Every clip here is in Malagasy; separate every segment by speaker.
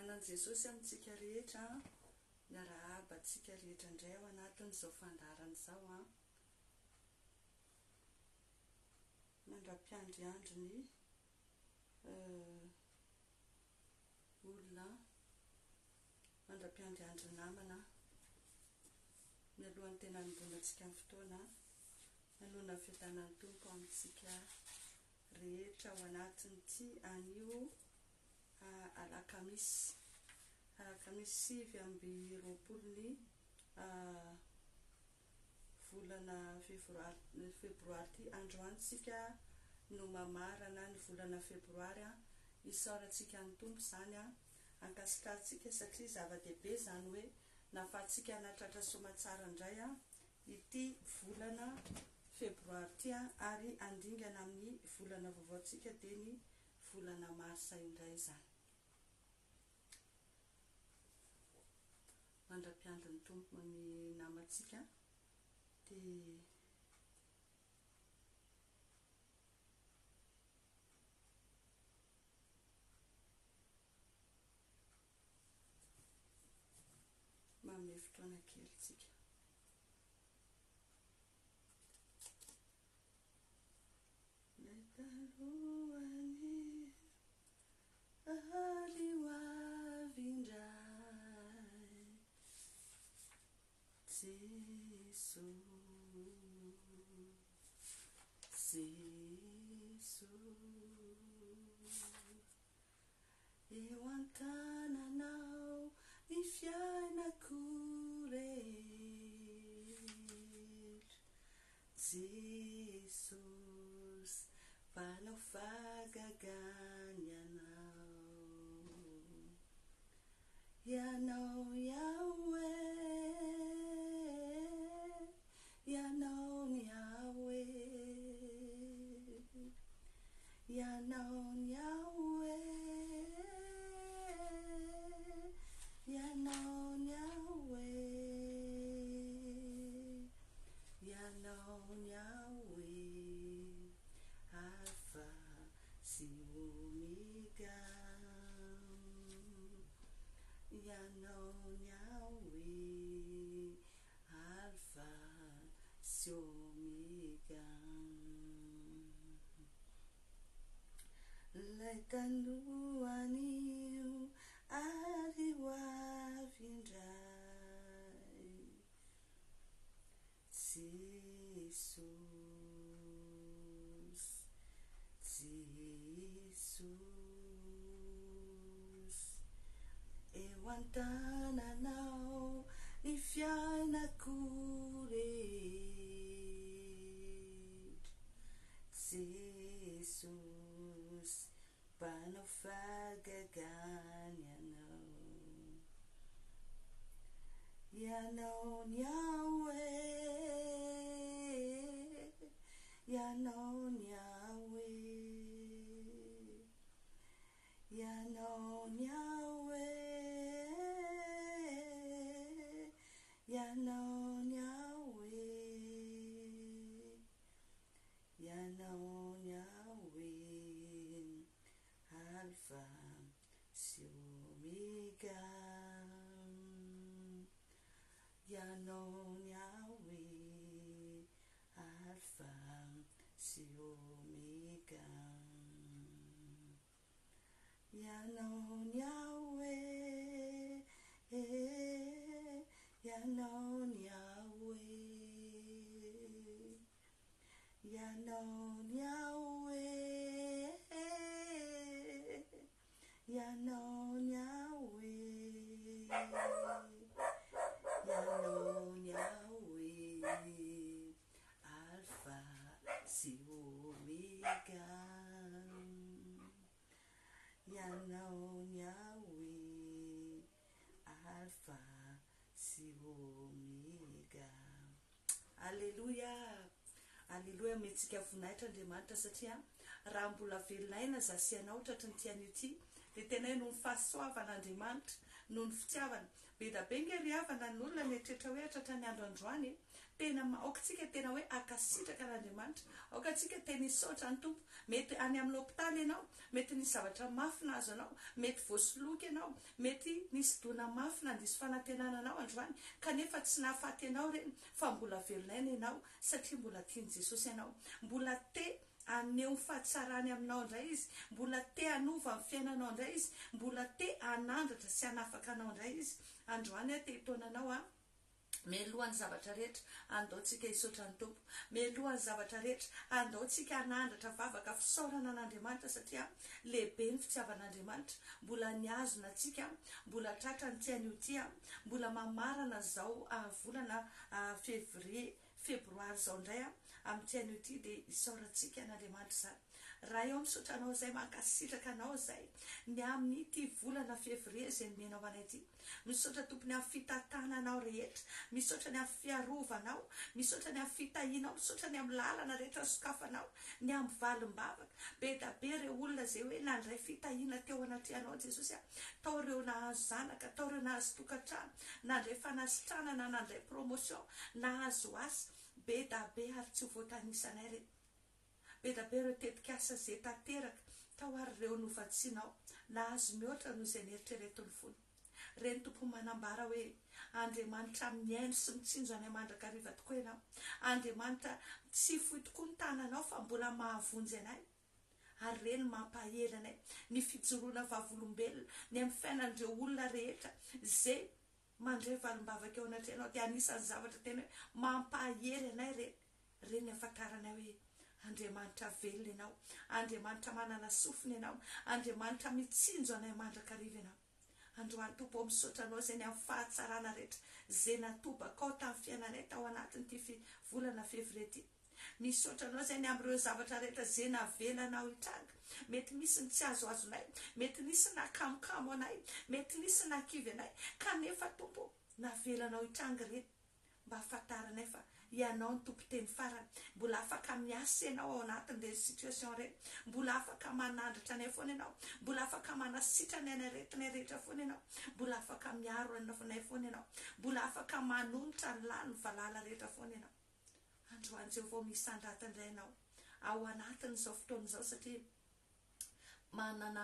Speaker 1: Fananan Jesosy amintsika rehetra, miarahaba antsika rehetra indray ao anatin'izao fandaharan'izao a. Mandra-piandriandro ny olona, mandra-piandriandro namana, mialohan'ny tena nibonantsika amin'ny fotoana, manona ny fiadanan'ny tompo amintsika rehetra ao anatin'ity anio alakamisy 9 volana febroary ty androantsika no mamarana ny volana febroary isaorantsika ny tompo zany ankasikatsika satria zava-dehibe zany hoe nafatsika natratra somatsara indray ity volana febroary ty ary andingana amin'ny volana vaovaotsika dia ny volana marsa indray zany. Mandra-piandrin'ny tompo ny namatsika dia manome fotoana kely tsika. Letalohany aliwavindray Jesus eo an-tananao ny fiainako rehetra, Jesus mpanao fagagany ianao Yahweh, ianao Yahweh, ianao Yahweh, ianao Yahweh, ianao Yahweh, Alpha sy Omega, ianao Yahweh, Alpha sy Omega. Ilay tanohan'io ary hoavindray, Jesus, Jesus eo an-tananao ny fiainako rehetra, Jesus mpanao fagagany ianao Yahweh, ianao Yahweh, ianao Yahweh, ianao Yahweh, ianao Yahweh, Alpha sy Omega, ianao Yahweh, Alpha sy Omega, ianao Yahweh, ianao Yahweh, ianao Yahweh, ianao Yahweh, ianao Yahweh, Alpha sy Omega, ianao Yahweh, Alpha sy Omega. Alleluia, alleluia. Mentsika voninahitra Andriamanitra satria raha mbola velonaina zasianao tratry ny tian'io ty dia tena hoe noho ny fahasoavan'Andriamanitra noho ny fitiavana be da be nge ry havana ny olona mietrehitra hoe hatratra ny andro androany tena aokatsika tena hoe akasitraka n'Andriamanitra aokatsika tena hisaotra ny tompo mety any amin'ny hôpitaly ianao mety nisy zavatra mafy nahazo anao mety voasoloky ianao mety nisy dona mafy nandisy fanantenana anao androany kanefa tsy nahafaty ianao reny fa mbola velonaina ianao satria mbola tiany Jesosy ianao mbola te aneho fahatsarany aminao indray izy mbola te hanova amin'ny fiainanao indray izy mbola te hanandratra sy hanafaka anao indray izy androany te hitonanao melohan'ny zavatra rehetra andaotsika hisaotra ny tompo melohan'ny zavatra rehetra andaotsika hanandratra vavaka fisaorana an'Andriamanitra satria lehibe ny fitiavan'Andriamanitra mbola niazona atsika mbola tratra ny tiany ho tia mbola mamarana zao volana febroary zao indray amin'ny tiany ho tia dia hisaorantsika n'Andriamanitra zany raha eo misaotra anao zay mankasitraka anao zay ny amin'ny ty volana fevrie zay nomenao anay ty misaotra tompony amin'ny fitantananao rehetra misaotra ny amin'ny fiarovanao misaotra ny amin'ny fitahinao misaotra ny amin'ny lalana rehetra sokafanao ny amin'ny valim-bavaka be da be reo olona zay hoe nandray fitahina teo anatrianao Jesosy tao reo nahazo zanaka tao reo nahazo tokantrano nandray fanasitranana nandray promotion nahazo asa be da be ary tsy ho voatanisanay reny be da be reo tetikasa zay tanteraka tao ary reo nofatsinao nahazo mihoatra noho izay nieritreretiny fony reny tompo manambara hoe Andriamanitra miaino sy mitsinjo any mandrakariva tokoa ianao Andriamanitra tsy fohy tokoa ny tananao fa mbola mahavonjy anay ary reny mampahely anay ny fijoroana vavolombelona ny amin'ny fiainan'ireo olona rehetra zay mandray valim-bavaka eo anatrianao dia anisan'ny zavatra tena hoe mampahely anay reny afantaranay hoe Andriamanitra velona ianao Andriamanitra manana sofina ianao Andriamanitra mitsinjo anay mandrakariva ianao androany tompo misaotra anao zay ny amin'ny fahatsarana rehetra zay natobaka ao tamin'ny fiainanay tao anatin'ity volana fevrie ty misaotra anao zay ny amin'ireo zavatra rehetra zay navelanao hitranga mety misy ny tsy azoazonay mety nisy nakamokamo anay mety nisy nakivy anay kanefa tompo navelanao hitranga reny mba afantaranay fa ianao ny tompo teny farany mbola afaka miasa ianao ao anatin'ireny situation reny mbola afaka manandratra anay foana ianao mbola afaka manasitrana anay retinay rehetra foana ianao mbola afaka miaro anay foana ianao mbola afaka manonitra ny lany valala rehetra foana ianao androany zay vao misandratan-dray ianao ao anatin'izao fotoan'izao satria manana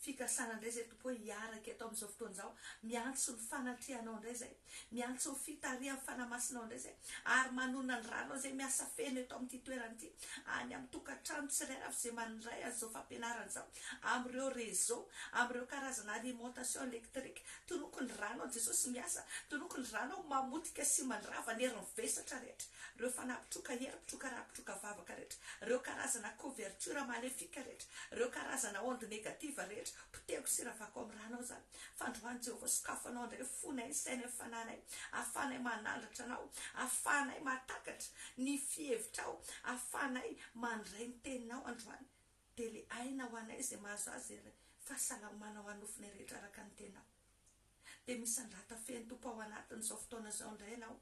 Speaker 1: fikasana indray zay tompo hoe hiaraka eto amin'izao fotoan'izao miantso ny fanatrianao indray zay miantso ny fitarihan'ny fanamasinao indray zay ary manona ny ranao zay miasa feno eto amin'ity toerana ity any amin'ny tokantrano tsirairay zay mandray an'izao fampianarana zao amin'ireo réseau amin'ireo karazana alimentation électrique tonoko ny ranao Jesosy miasa tonoko ny ranao mamotika sy mandrava ny herin'ny vesatra rehetra reo fanapitroka hery pitroka raha pitroka vavaka rehetra reo karazana couverture maléfique rehetra reo karazana onde négative rehetra poteko sy ravako amin'ny ranao zany fandroany Jehovah sokafanao indray fonay sainay fananay afanay manandratra anao afanay matakatra ny fihevitrao afanay mandray ny teninao androany dia le aina ho anay zay mahazo azy fahasalamana ho anofinay rehetra araka ny teninao dia misandrata feno tompo ao anatin'izao fotoana zao indray ianao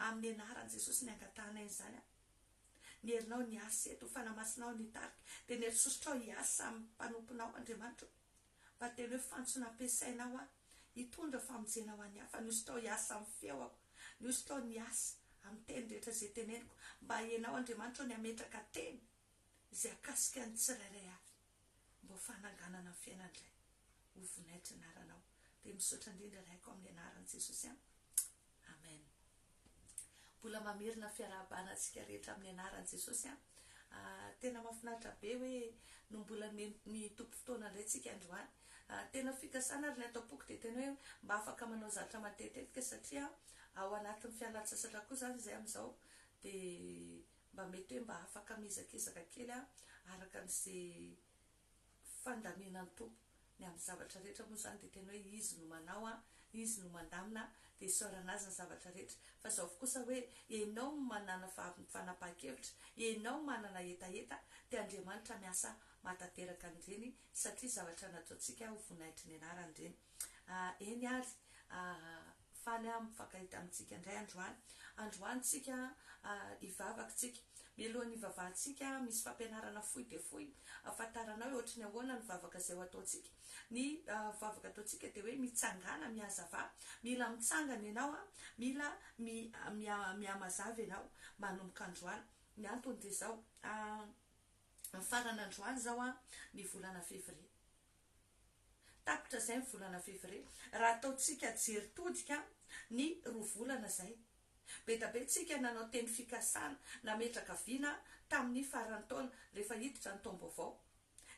Speaker 1: amin'ny anaran'i Jesosy ny angatanay izany ny herinao ny asa eto fanamasinao ny tarika dia ny erisosotrao hiasa amin'ny mpanomponao Andriamanitra fa tena hoe fantsona ampiasainao hitondra famonjenao any hafa ny osotrao hiasa amin'ny feoako ny osotrao ny asa amin'ny teny rehetra zay teneniko mba ianao Andriamanitra ny ametraka teny zay akasika ny tsirairay avy mba fananganana ny fiainandray ho vonaitra ny aranao dia misaotra indrindra raiko amin'ny anaran'i Jesosy amen. Mbola mamerina fiarahabanantsika rehetra amin'ny anaran'i Jesosy tena mahafinaritra be hoe no mbola ny tompo fotoana indray tsika androany tena fikasana ary ny atao-poko dia tena hoe mba afaka manao zavatra matetetika satria ao anatin'ny fialan-tsasatra koa zany zay amin'izao dia mba mety hoe mba afaka mizakizaka kely araka n'izay fandaminan'ny tompo ny amin'ny zavatra rehetra moa zany dia tena hoe izy no manao izy no mandamina dia isaoranazy ny zavatra rehetra fa zao kosa hoe ianao manana fanapahan-kevitra ianao manana etaeta dia Andriamanitra miasa matateraka an'ireny satria zavatra nataontsika ho vonaitry ny anarany ireny eny ary faly mifakahita amintsika indray androany tsika hivavakantsika mialohan'ny vavahantsika misy fampianarana fohy de fohy afantarana hoe ohatrany ahoana ny vavaka izay ho ataontsika ny vavaka ataontsika de hoe mitsangana miazava mila mitsangana ianao a mila miamazava ianao manomboka androany ny antony de zao farana androany zao a ny volana février tapitra zay ny volana février raha ataontsika jeritodika ny roa volana zay be da be tsika nanao teny fikasana nametraka viana tamin'ny farany taona rehefa hiditra ny taom-baovao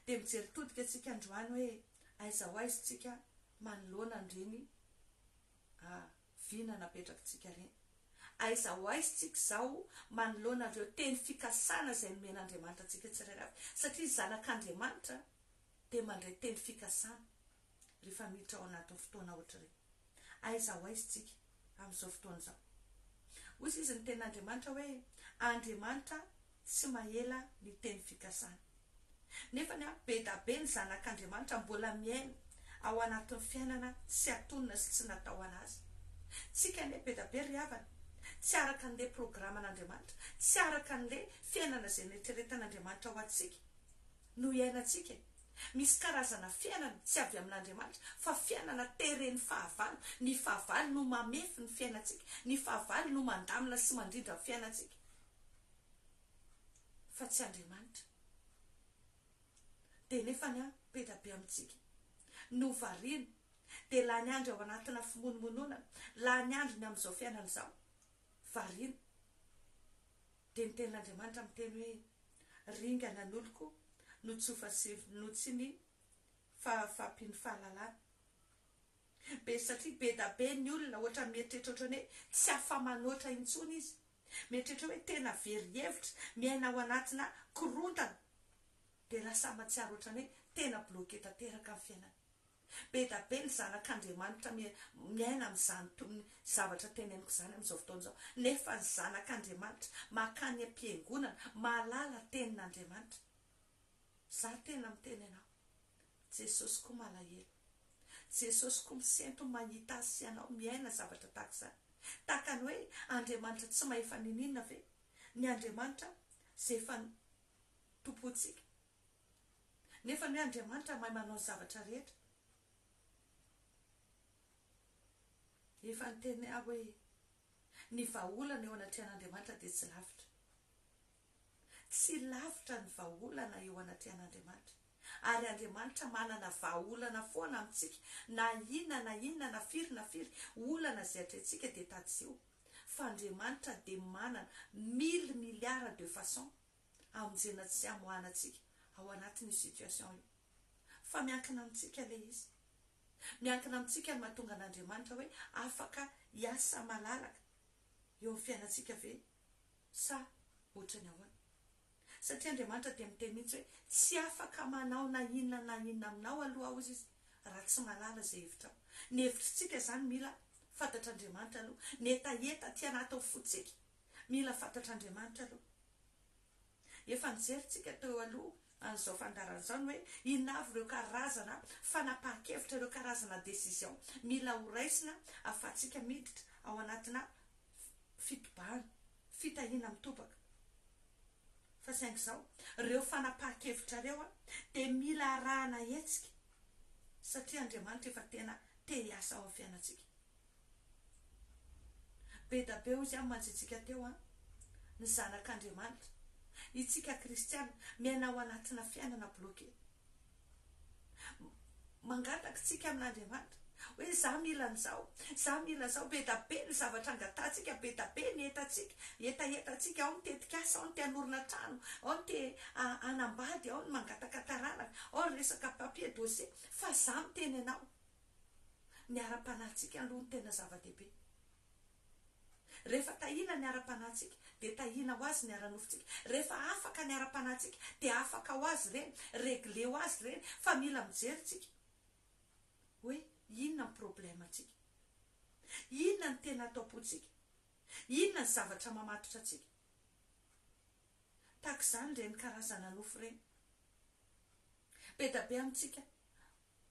Speaker 1: de mijeritodika tsika androany hoe aiza ho aizy tsika manoloana nireny viana napetraka tsika reny aiza ho aizy tsika zao manoloana reo teny fikasana zay nomen'Andriamanitra tsika tsirairay avy satria zanak'Andriamanitra de mandray teny fikasana rehefa miditra ao anatin'ny fotoana ohatr'ireny aiza ho aizy tsika amin'izao fotoana zao hozy izy ny ten'Andriamanitra hoe Andriamanitra tsy mahela ny teny fikasana nefa ny be da be ny zanak'Andriamanitra mbola miaina ao anatin'ny fiainana tsy atonina sy tsy natao anazy tsika ne be da be ry havana tsy araka an'le programan'Andriamanitra tsy araka an'le fiainana zay netreretan'Andriamanitra ho atsika no iainantsika misy karazana fiainana tsy avy amin'Andriamanitra fa fiainana tereny fahavalo ny fahavalo no mamefy ny fiainantsika ny fahavalo no mandamina sy mandrindra ny fiainantsika fa tsy Andriamanitra de nefa ny be da be amintsika no variana de laha ny andro ao anatina fimonomonona laha ny andro ny amin'izao fiainana zao variana de ny ten'Andriamanitra miteny hoe ringana ny oloko no tsofa no tsy ny fampiny fahalalana be satria be da be ny olona ohatra mieritreritra ohatrany hoe tsy afa-manoatra intsony izy mieritreritra hoe tena very hevitra miaina ao anatina korontana de lasa matsiaro ohatrany hoe tena bloqué tanteraka amin'ny fiainana be da be ny zanak'Andriamanitra miaina amin'izany zavatra teneniko zany amin'izao fotoana zao nefa ny zanak'Andriamanitra makany am-piangonana mahalala tenin'Andriamanitra za tena miteny anao Jesosy koa malahelo Jesosy koa misento mahita azy sy anao miaina zavatra tahak'izany tahaka ny hoe Andriamanitra tsy mahefa nininona ve ny Andriamanitra zay efa tompontsika nefa ny hoe Andriamanitra mahay manao zavatra rehetra efa ny teny hoe ny vahaolana eo anatrehan'Andriamanitra de tsy lavitra tsy lavitra ny vahaolana eo anatrehan'Andriamanitra ary Andriamanitra manana vahaolana foana amintsika na inona na firy olana zay atrentsika de tatsio fa Andriamanitra de manana 1000 milliards de façon amonjena tsy amohanatsika ao anatin'ny situation io fa miankina amintsika le izy miankina amintsika ny mahatonga an'Andriamanitra hoe afaka hiasa malalaka eo amin'ny fiainantsika ve sa ohatrany ahoana satria Andriamanitra de miteny mihitsy hoe tsy afaka manao na inona aminao aloha ao izy raha tsy malala zay hevitra ny hevitrintsika zany mila fantatr'Andriamanitra aloha ny etaeta ty anaty fotsika mila fantatr'Andriamanitra aloha efa nijeritsika teo aloha an'izao fandaran'izao hoe inavy ireo karazana fanapahan-kevitra ireo karazana décision mila horaisina afatsika miditra ao anatina fitobahana fitahina mitobaka fa saingy zao ireo fanapahan-kevitra reo de mila arahana hetsika satria Andriamanitra efa tena te hiasa ao amin'ny fiainantsika be da be ozy amin'ny manjitsika teo ny zanak'Andriamanitra itsika kristiana miaina ao anatina fiainana bloqué mangataka tsika amin'Andriamanitra hoe za mila an'izao be da be ny zavatra angatatsika be da be ny etatsika ao ny tetikasa ao ny te hanorina trano ao ny te anambady ao ny mangataka taranaka ao ny resaka papier dossier fa za miteny anao ny ara-panahintsika aloha ny tena zava-dehibe rehefa tahina ny ara-panahintsika de tahina ho azy ny ara-nofontsika rehefa afaka ny ara-panahintsika de afaka ho azy reny regle ho azy reny fa mila mijeritsika hoe inona ny problèmatsika inona ny tena ataopontsika inona ny zavatra mamatotra atsika tahaka izany reny karazana nofo reny be da be amintsika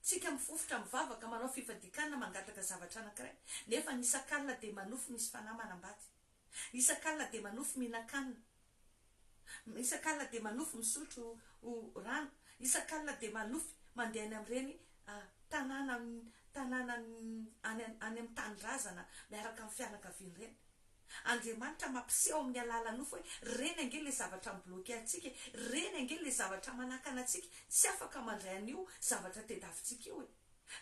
Speaker 1: tsika mifofotra mivavaka manao fivadikanina mangataka zavatra anankiray nefa ny isan-kalina de manofo misy fanahy manambady isan-kalina de manofo mihinan-kanina
Speaker 2: Isan-kalina dia manofy misotro rano, isan-kalina dia manofy mandeha any amin'ireny tanàna any amin'ny tanindrazana miaraka amin'ny fianakaviany ireny. Andriamanitra mampiseho amin'ny alala nofy hoe reny ange le zavatra mibloke antsika, reny ange le zavatra manakana antsika, tsy afaka mandray an'io zavatra tediavintsika io e.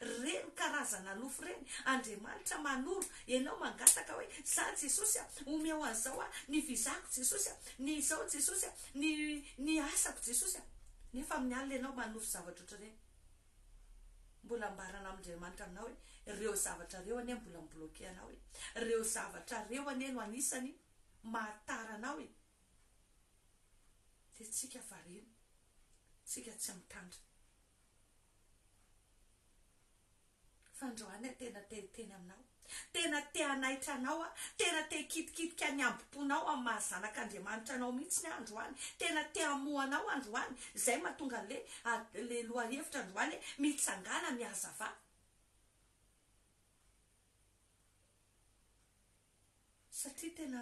Speaker 2: Reny karazana nofy reny Andriamanitra manoro ianao mangataka hoe za Jesosy omeo an'izao ny vizako Jesosy, ny izao Jesosy, ny asako Jesosy. Nefa amin'ny alina ianao manofy zavatra oatra reny. Mbola ambarana amin'Andriamanitra aminao hoe ireo zavatra reo anie mbola mibloke anao e, ireo zavatra reo anie no anisany mahatara anao e. Dia tsika variana, tsika tsy mitandra. Fa androany tena teny aminao, tena te hanaitra anao, tena te hikitikitika ny ambom-ponao amin'ny mahazanak'Andriamanitra anao mihitsy ny androany, tena te hamoanao androany. Izay mahatonga le lohahevitra androany mitsangana mihazava. Satria tena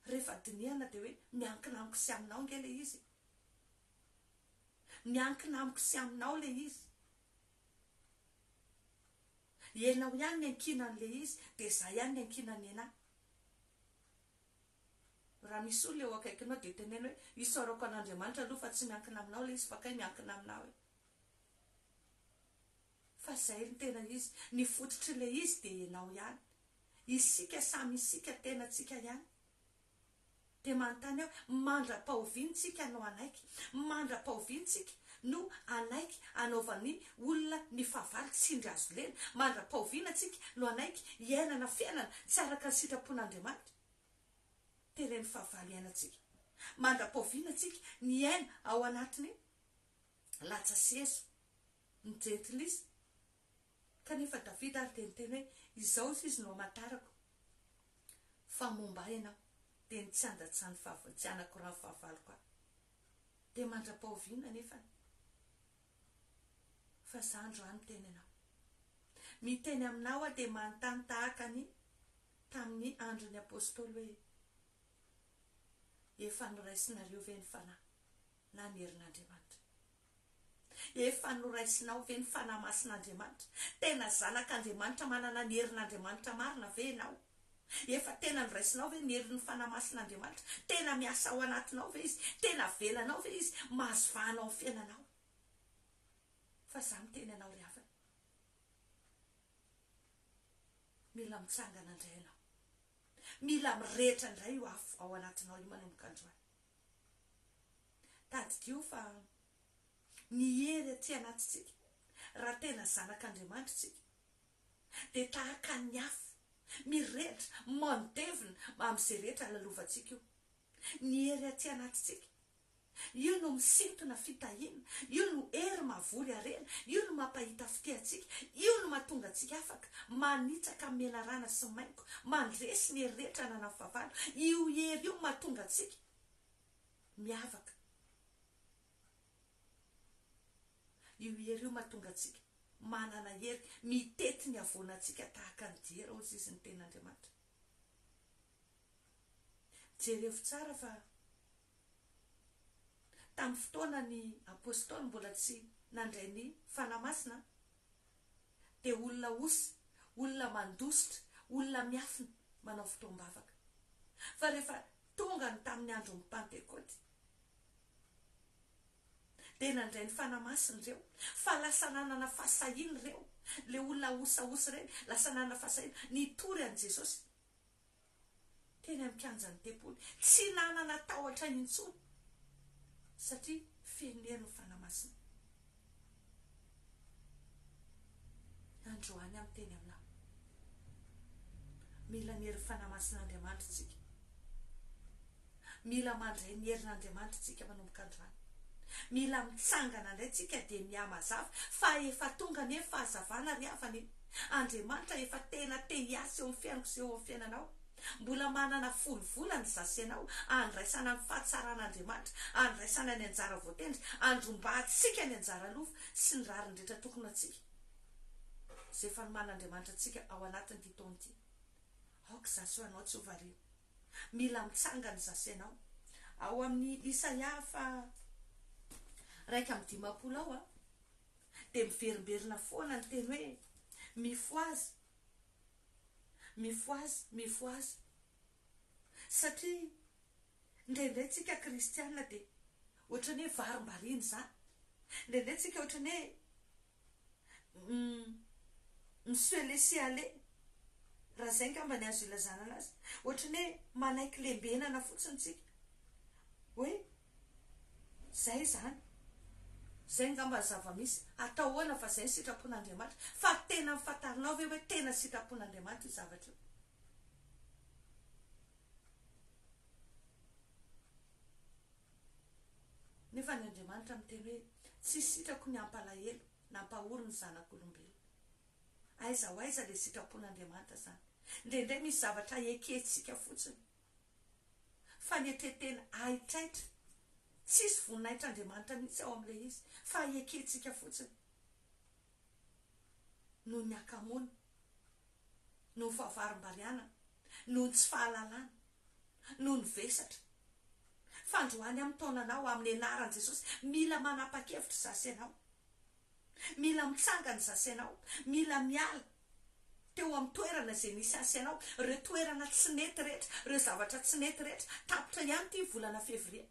Speaker 2: rehefa dinihana dia hoe miankina amiko sy aminao nge le izy, miankina amiko sy aminao le izy. Ianao ihany ny ankinan'le izy dia za ihany ny ankinany anahy. Raha misy olona eo akaikinao dia tenena hoe isaorako an'Andriamanitra aloha fa tsy miankina aminao le izy fa kay miankina aminao e. Fa izay ny tena izy, ny fototry le izy dia ianao ihany. Isika samy isika tena tsika ihany. Dia manontany aho mandra-pahoviantsika no anaiky, mandra-pahoviantsika no anaiky anaovany olona ny fahavalo tsy indry azo lena, mandra-pahovianatsika no anaiky iainana fiainana tsy araka ny sitrapon'Andriamanitra. Tereny fahavalo iainantsika, mandra-pahovianatsika ny aina ao anatiny latsaseso ny jentilisa. Kanefa Davida ary dia niteny hoe izao izy no amatarako fa momba ianao dia ny tsy andatsany tsy anako raha fahavaloko aho. Dia mandra-pahoviana nefa fa za androany teny anao, miteny aminao aho dia manontany tahaka ny tamin'ny andron'ny apôstôly hoe efa noraisinareo ve ny fanahy na ny herin'Andriamanitra, efa noraisinao ve ny fanahy masin'Andriamanitra? Tena zanak'Andriamanitra manana ny herin'Andriamanitra marina ve ianao? Efa tena noraisinao ve ny herin'ny fanahy masin'Andriamanitra? Tena miasa ao anatinao ve izy? Tena velanao ve izy? Mahazo vahanao amin'ny fiainanao? Fa za miteny anao ry havana, mila mitsangana indray ianao, mila mirehetra indray io afo ao anatinao io manomboka androany. Tadidio fa ny hery aty anatitsika raha tena zanak'Andriamanitra tsika dia tahaka ny afo mirehetra mandevina amin'izay rehetra lalovantsika io. Ny hery aty anatitsika io no misintona fitahiana, io no hery mavory arena, io no mampahita fitehantsika, io no mahatonga antsika afaka manitsaka menarana sy maiko, mandresy ny hery rehetra nana fahavalo. Io hery io mahatonga antsika miavaka, io hery io mahatonga antsika manana hery mitety ny avoanantsika tahaka ny dia raha ozy izy ny ten'Andriamanitra. Jerevo tsara fa tamin'ny fotoana ny apôstôly mbola tsy nandray ny fanahy masina dia olona osy, olona mandositra, olona miafina manao fotoam-bavaka. Fa rehefa tonga ny tamin'ny andron'ny Pentekoty dia nandray ny fanahy masina ireo, fa lasa nanana fahasahiana ireo, le olona osaosy ireny lasa nanana fahasahiana nitory an' Jesosy teny amin'ny kianjan'ny tempoly, tsy nanana tahotra intsony satria fenero ny fanahy masina. Androany amin'ny teny aminao, mila ny hery fanahy masin'Andriamanitra tsika, mila mandray ny herin'Andriamanitra tsika manomboka androany, mila mitsangana indray tsika dia mihamazava fa efa tonga ny fahazavana ry havany. Andriamanitra efa tena te hiasa eo amin'ny fiainako sy eo amin'ny fiainanao. Mbola manana folovolany zasenao andraisana ny fahatsaràn'Andriamanitra, andraisana ny anjara voatendry, andrombahantsika ny anjara lofa sy ny rarin-drehetra tokony atsika izay efa noman'Andriamanitra atsika ao anatin'ity taona ity. Aoka zasy ho anao tsy ho variana, mila mitsangana zasenao, ao amin'ny Isaia fa 1:10 ao a dia miverimberina foana ny teny hoe mifoazy mifoazy mifoazy satria ndraindray tsika kristianina dia ohatrany hoe varim-bariny zany ndraindray tsika ohatrany hoe misuelesiale raha zay ngamba ny azo ilazana anazy ohatrany hoe manaiky lembenana fotsiny tsika hoe zay zany zay ngamba ny zava-misy atao hoana fa zay ny sitrapon'Andriamanitra fa tena mifantarinao ve hoe tena sitrapon'Andriamanitra io zavatra io nefa ny Andriamanitra miteny hoe tsy sitrako ny ampalahelo nampahoro ny zanak'olombelona aiza ho aiza le sitrapon'Andriamanitra zany ndraindray misy zavatra eketsika fotsiny fa ny etretena aitraitra tsisy voninahitr'Andriamanitra mihitsy ao amin'ilay izy fa eketsika fotsiny noho ny akamona noho ny fahavarim-bariana noho ny tsy fahalalana noho ny vesatra fandroany amin'ny taonanao amin'ny anaran'i Jesosy mila manapa-kevitra zasy ianao mila mitsangany zasy ianao mila miala teo amin'ny toerana izay nisy asy ianao ireo toerana tsy nety rehetra ireo zavatra tsy nety rehetra tapitra ihany ty volana fevria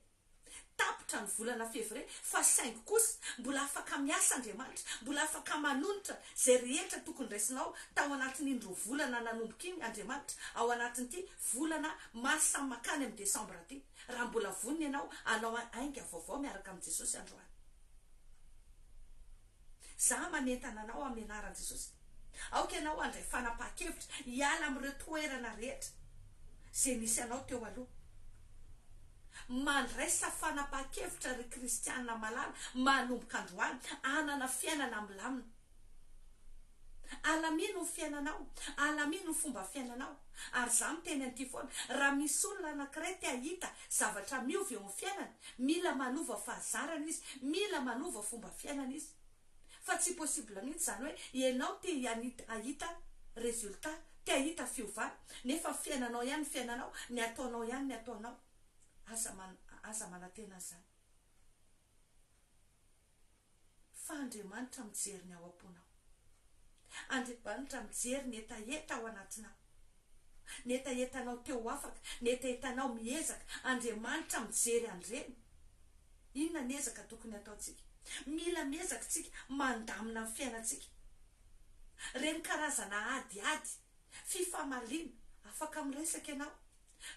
Speaker 2: tapitra ny volana fevria fa saingy kosa mbola afaka miasa Andriamanitra mbola afaka manonitra zay rehetra tokony raisinao tao anatin'indro volana nanomboka iny Andriamanitra ao anatin'ity volana mars makany amin'ny desambra ty raha mbola voniny ianao anao ainga vaovao miaraka amin'ny Jesosy androany za manentana anao amin'ny anaran'i Jesosy aoka ianao andray fanapaha-kevitra hiala amin'ireo toerana rehetra zay nisy anao teo aloha mandraisa fanapaha-kevitra ry kristianina malala manomboka androany anana fiainana milamina alamino ny fiainanao alamino ny fomba fiainanao ary za miteny an'ity foana raha misy olona anankiray te hahita zavatra miovy eo amin'ny fiainana mila manova fahazarana izy mila manova fomba fiainana izy fa tsy possible mihitsy zany hoe ianao te hahita resultat te hahita fiovana nefa fiainanao ihany fiainanao ny ataonao ihany ny ataonao aza manantena zany fa Andriamanitra mijery ny ao am-ponao Andriamanitra mijery ny etaeta ao anatinao ny etaetanao teo afaka ny etaetanao miezaka Andriamanitra mijery andreny inona ny ezaka tokony ataotsika mila miezaka tsika mandamina ny fiainatsika reny karazana adiady fifamaliana afaka miresaka ianao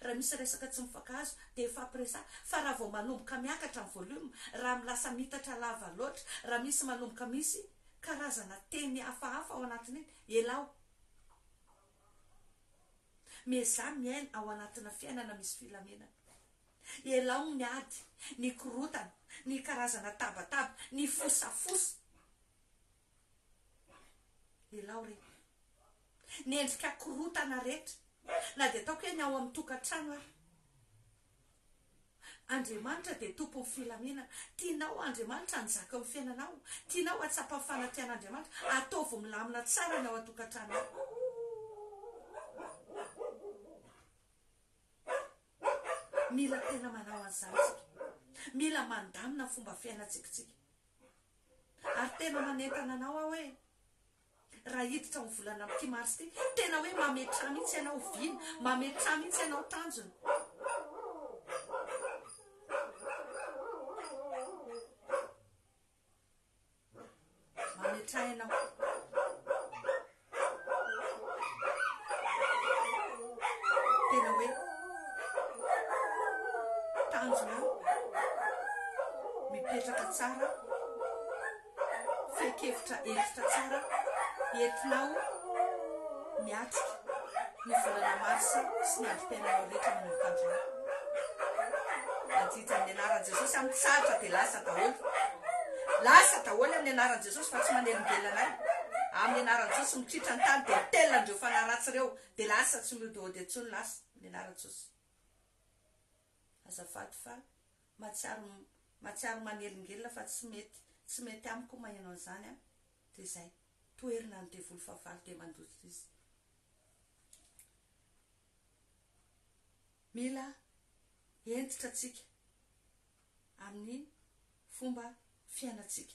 Speaker 2: raha misy resaka tsy mifankahazo dia efa ampiresah fa raha vao manomboka miakatra ny volume raha milasa mitatra lava loatra raha misy manomboka misy karazana teny hafahafa ao anatin'iny elao meza miaina ao anatina fiainana misy filamenana elao ny ady ny korotana ny karazana tabataba ny fosafosa elao re ny endrika korotana rehetra na dia ataoko hoe ny ao amin'ny tokantrano ary Andriamanitra dia tompo filaminana tianao Andriamanitra anjaka amin'ny fiainanao tianao atsapa ny fanatian'Andriamanitra ataovy milamina tsara ny ao an-tokantrano mila tena manao an'izany tsika mila mandamina fomba fiainantsikitsika ary tena manentana anao aho hoe raha hiditra amin'ny volana amin'ity mars ty tena hoe mametra mihitsy ianao vina mametra mihitsy ianao tanjona mametra ianao tena hoe tanjona mipetraka tsara fekevitra hevitra tsara entinao miatrika ny volana marsa sy ny androm-piainanao rehetra manomboka androany adita amin'ny anaran'i Jesosy amin'ny tsatra dia lasa daholo amin'ny anaran'i Jesosy fa tsy manelingelanay amin'ny anaran'i Jesosy mitritra ny tany dia telona andreo fanaratsy ireo dia lasa tsy miodody antsony lasa amin'ny anaran'i Jesosy azafady fa matsiaro manelingelina fa tsy mety amiko mahanao an'izany a dia zay toerina ny devoly fahavalo dia mandoto izy mila entitra tsika amin'ny fomba fiainatsika.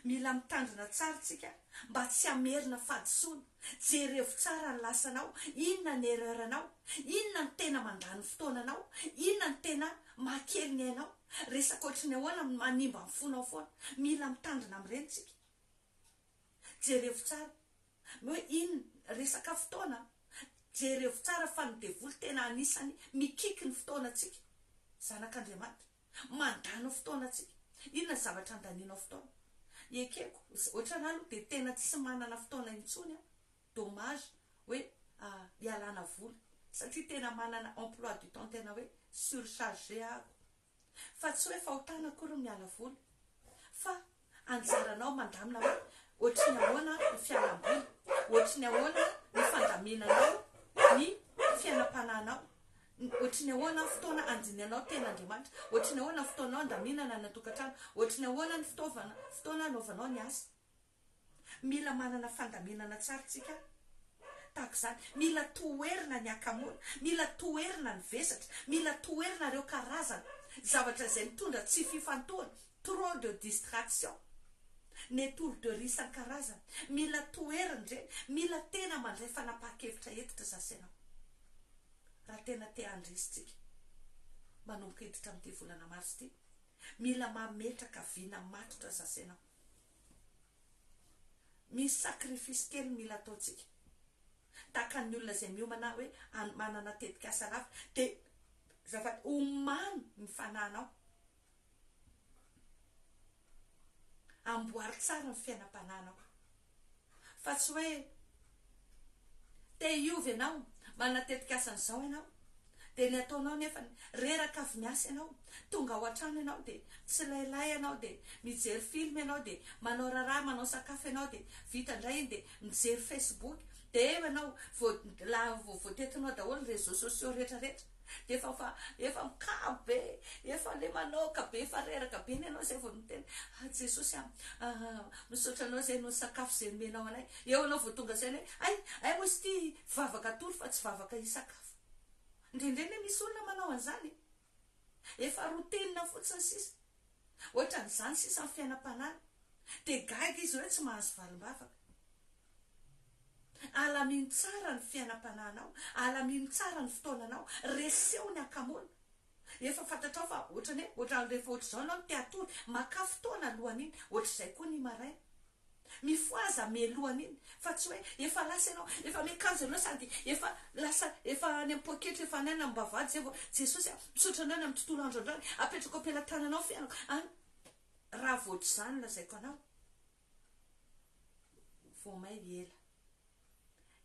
Speaker 2: Mila mitandrina tsara tsika mba tsy hamerina fahadisoana. Jerevo tsara ny lasanao, inona ny ereuranao, inona ny tena mandany fotoananao, inona ny tena mahakely ny ainao, resaka ohatry ny ahoana manimba ny fonao foana. Mila mitandrina amin'ireny tsika. Jerevo tsara hoe inona resaka fotoana, jerevo tsara fa ny devoly tena anisany mikiky ny fotoanatsika. Zanak'Andriamanitra mandany fotoanatsika. Inona ny zavatra andanianao fotoana? Ekeko ohatrana aloha dia tena tsy manana fotoana intsony a, dommage hoe ialana voly, satria tena manana emploi du temps tena hoe surchargé ako. Fa tsy hoe fahotana akory miala voly, fa anjaranao mandamina hoe ohatry ny ahoana ny fialam-boly, ohatry ny ahoana ny fandaminanao ny fiainam-panahinao, ohatry ny ahoana fotoana andinianao tena Andriamanitra, ohatry ny ahoana fotoanao andaminana ny tokantrano, ohatry ny ahoana ny fotoana anaovanao ny asa. Mila manana fandaminana tsara tsika tahaka izany. Mila toerina ny akamoana, mila toerina ny vesatra, mila toerina ireo karazana zavatra izay mitondra tsy fifantohana, trop de distraction, ny tour de riz isan-karazana. Mila toerina ireny, mila tena mandray fanapa-kevitra etitra sasainao. Raha tena te handrisitsika manomboka hiditra amin'ity volana mars ity, mila mametraka viana matotra sasainao. Misy sakrifisy kely mila ataotsika. Tahaka ny olona izay miomana hoe manana tetikasa lava, dia zavatra omamy ny fanahinao. Amboary tsara ny fiainam-panahinao. Fa tsy hoe te hiovy ianao, manana tetikasa an'izao ianao, dia ny ataonao nefa reraka avy miasa ianao, tonga ao an-trano ianao dia tsy lailay ianao, dia mijery film ianao, dia manao raharaha, manao sakafo ianao, dia vita indray iny dia mijery Facebook, dia eo ianao voatetinao daholo ny réseaux sociaux rehetrarehetra, dia efa mikabo be, efa le manoka be, efa reraka be ny ianao izay vao miteny Jesosy misaotra anao izay no sakafo izay nomenao anay. Eo anao vao tonga izay hoe ay moa izy ity vavaka tory fa tsy vavaka hisakafo. Indrindreny misy olona manao an'izany, efa routine fotsiny sisa, ohatra n'izany sisa ny fiainam-panahy, dia gaga izy hoe tsy mahazo valim-bavaka. Alaminy tsara ny fiainam-panahinao, alaminy tsara ny fotoananao, reseho ny akamoana. Efa fantatrao fa ohatrany hoe ohatran'ny rehefa ohatr'izao anao no te hatory, maka fotoana alohan'iny, ohatr'izay koa ny maraina. Mifoaza melohan'iny, fa tsy hoe efa lasa ianao, efa miakanjo ianao sady efa lasa efa any am-poketra, efa any amin'ny mbavady zay vao Jesosy misaotra anao amin'ny tontolo andro andrany, apetrako ampelantananao fiainako. Raha voatra izany lazaiko anao, vomay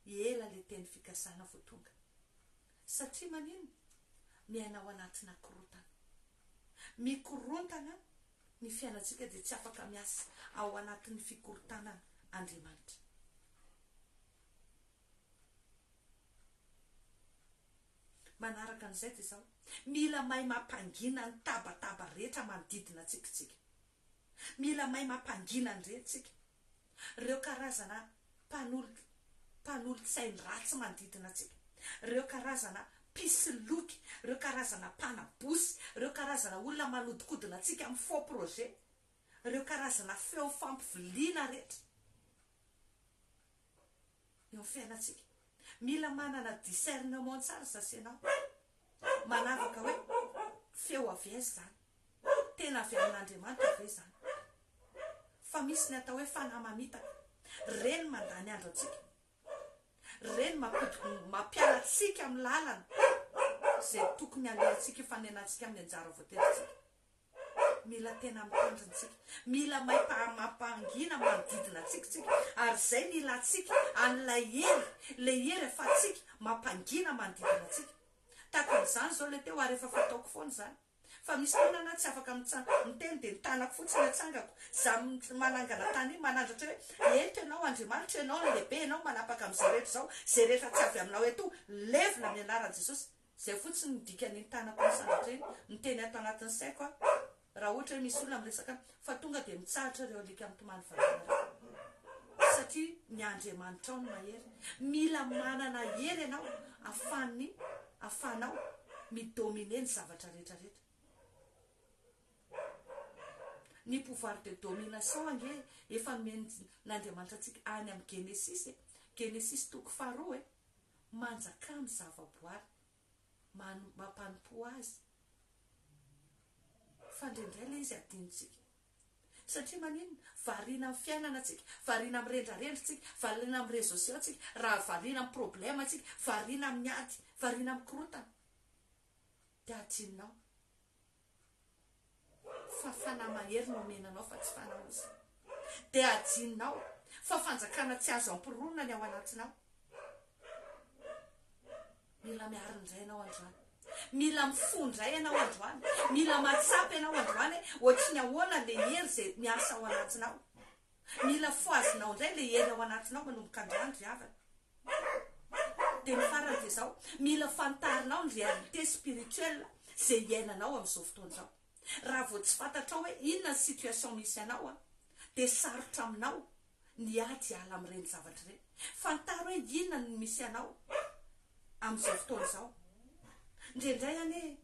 Speaker 2: ela le teny fikasana vao tonga. Satria manino miainao anatina korontana, mikorontana ny fiainatsika dia tsy afaka miasa ao anatin'ny fikorontana Andriamanitra. Manaraka an'izay dia zao, mila mahay mampangina ny tabataba rehetra manodidina tsikitsika. Mila mahay mampangina ny rehetritsika, ireo karazana mpanolo-tsainy ratsy manodidina tsika, ireo karazana pisoloky, ireo karazana mpanabosy, ireo karazana olona malodikodina atsika amin'ny faux projet, ireo karazana feo fampiviliana rehetra eo fiainatsika. Mila manana discernement tsara sasenao, manavaka hoe feo avy aiza zany, tena avy amin'Andriamanitra ave zany. Fa misy ny atao hoe fanahy mamitaka, reny mandany andro atsika, reny mampialatsika amin'ny lalana izay tokony alehantsika fanenantsika amin'ny anjara voatetintsika. Mila tena mitandrintsika, mila mampangina manodidina tsika, ary izay ny ilantsika an'ilay hery efa tsika mampangina manodidina tsika. Tahaka an'izany zao le teo ary efa fataoko foana izany. Fa misy tonana tsy afaka miteny dia nitanako fotsiny atsangako, za manangana tany iny manandratra hoe eto ianao Andriamanitra, ianao ny lehibe, ianao manapaka amin'izay rehetra zao, izay rehetra tsy avy aminao eto levina amin'ny anaran'i Jesosy. Izay fotsiny midikany ny tanako ny sandratra iny, miteny ato anatin'ny saiko raha ohatra hoe misy olona miresaka fa tonga dia mitsahatra ireo alika mitomany valana, satria ny Andriamanitra ao ny mahery. Mila manana hery ianao ahafahanao midomine ny zavatra rehetrarehetra. ny pouvoir de domination ange efa n'Andriamanitra atsika any amin'ny Genesis Genesis toko faharoa manjaka amin'ny zavaboary mampanompo azy fa indraindray le izy adinontsika satria maninona variana amin'ny fiainana atsika, variana amin'ny rendrarendritsika, variana amin'ny réseaux sociaux atsika, raha variana amin'ny problème atsika, variana amin'ny ady, variana amin'ny korotana dia adinonao fa fanahy mahery no omenanao fa tsy fanahy dia adinonao fa fanjakana tsy azo ampironana ny ao anatinao. Mila miaro-indray ianao androany, mila mifondray ianao androany, mila matsapy ianao androany ohatry ny ahoana le hery zay miasa ao anatinao, mila foazinao indray le hery ao anatinao manomboka androany ry havana. Dia ny farany dia izao, mila fantarinao ny réalité spirituelle zay iainanao amin'izao fotoana izao. Raha vao tsy fantatrao hoe inona ny situation misy anao dia sarotra aminao ny ady ala amin'ireny zavatra ireny. Fantaro hoe inona ny misy anao amin'izao fotoana izao. Indraindray ane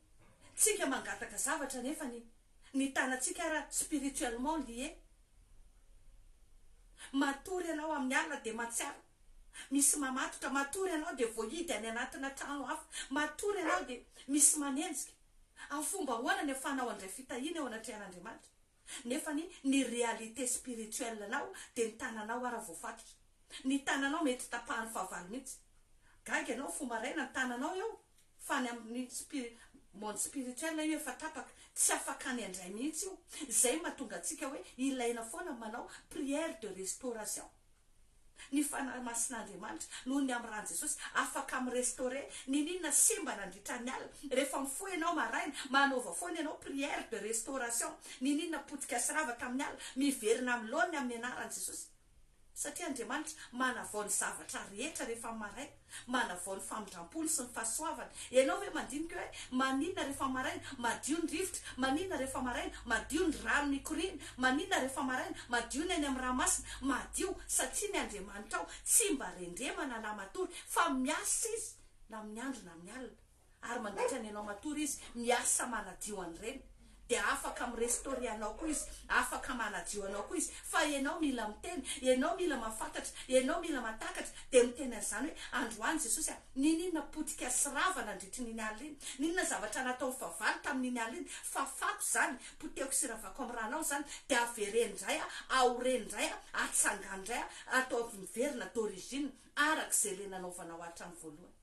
Speaker 2: tsika mangataka zavatra nefa ny tanantsika ara spirituellement lié. Matory ianao amin'ny alina dia matsiaro, misy mamatotra, matory ianao dia voahidy any anatina trano hafa, matory ianao dia misy manenjika. Amin'ny fomba ahoana ny ahafahanao andray fitahiana eo anatrehan'Andriamanitra. Nefa ny réalité spirituelle anao dia ny tananao ara voafatotra. Ny tananao mety tapahany fahavalo mihitsy. Gaga ianao fomba raina ny tananao eo fa ny amin'ny monde spirituel io efa tapaka, tsy afaka any andray mihitsy io. Izay mahatonga antsika hoe ilaina foana manao prière de restauration. Ny fanahy masin'Andriamanitra noho ny amin'ny rano Jesosy afaka amin'ny restauré ny ninona semba nandritra ny alina. Rehefa mifoha ianao maraina manaova foana ianao prière de restauration, ny ninona potika sy rava tamin'ny alina miverina amin'ny laoniny amin'ny anaran'i Jesosy. Satria Andriamanitra manavao ny zavatra rehetra rehefa maraina, manavao ny famindram-polo sy ny fahasoavana. Ianao hoe mandinika hoe maninona rehefa maraina madio ny rivotra, maninona rehefa maraina madio ny rano mikorina, maninona rehefa maraina madio ny any amin'ny ranomasina, madio satria ny Andriamanitra ao tsy mba rendremana na matory fa miasa izy na amin'ny andro na amin'ny alina. Ary mandritra ny ianao matory izy miasa manadio an'ireny. Dia afaka mirestaurer anao koa izy, afaka manadio anao koa izy, fa ianao mila miteny, ianao mila mahafantatra, ianao mila matakatra dia miteny an'izany hoe androany Jesosy ninona potika sy rava nandritry n'iny alina iny, ninona zavatra natao favalo tamin'iny alina iny, fa fako zany, poteko sy ravako amin'ny ranao zany dia averenindray aorendray atsangandray atao miverina d'origine arak'izay le nanaovanao hatramin'ny voalohany.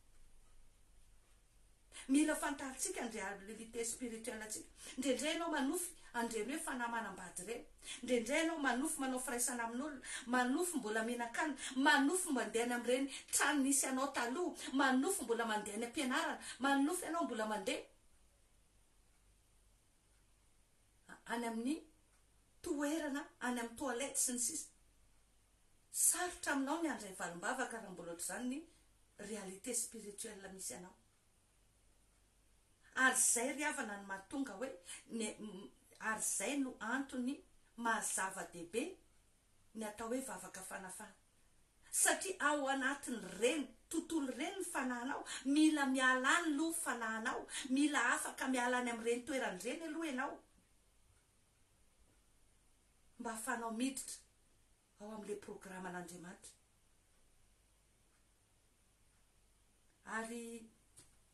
Speaker 2: Mila fantaritsika ny réalité spirituelle atsika. Indraindray ianao manofy andreny hoe fanahy manambady ireny, indraindray ianao manofy manao firaisana amin'olona, manofy mbola mihinan-kanina, manofy mandeha any amin'ireny trano nisy anao taloha, manofy mbola mandeha any am-pianarana, manofy ianao mbola mandeha any amin'ny toerana, any amin'ny toilette sy ny sisa. Sarotra aminao ny andray valim-bavaka raha mbola ohatr'izany ny réalité spirituelle misy anao. Ary zay ry havana ny mahatonga hoe ary zay no antony mahazava-dehibe ny atao hoe vavaka fanafana. Satria ao anatin'ny reny tontolo reny ny fanahinao, mila miala any aloha fanahinao, mila afaka miala any amin'ireny toerany reny aloha ianao mba hafanao miditra ao amin'ilay programa an'Andriamanitra. Ary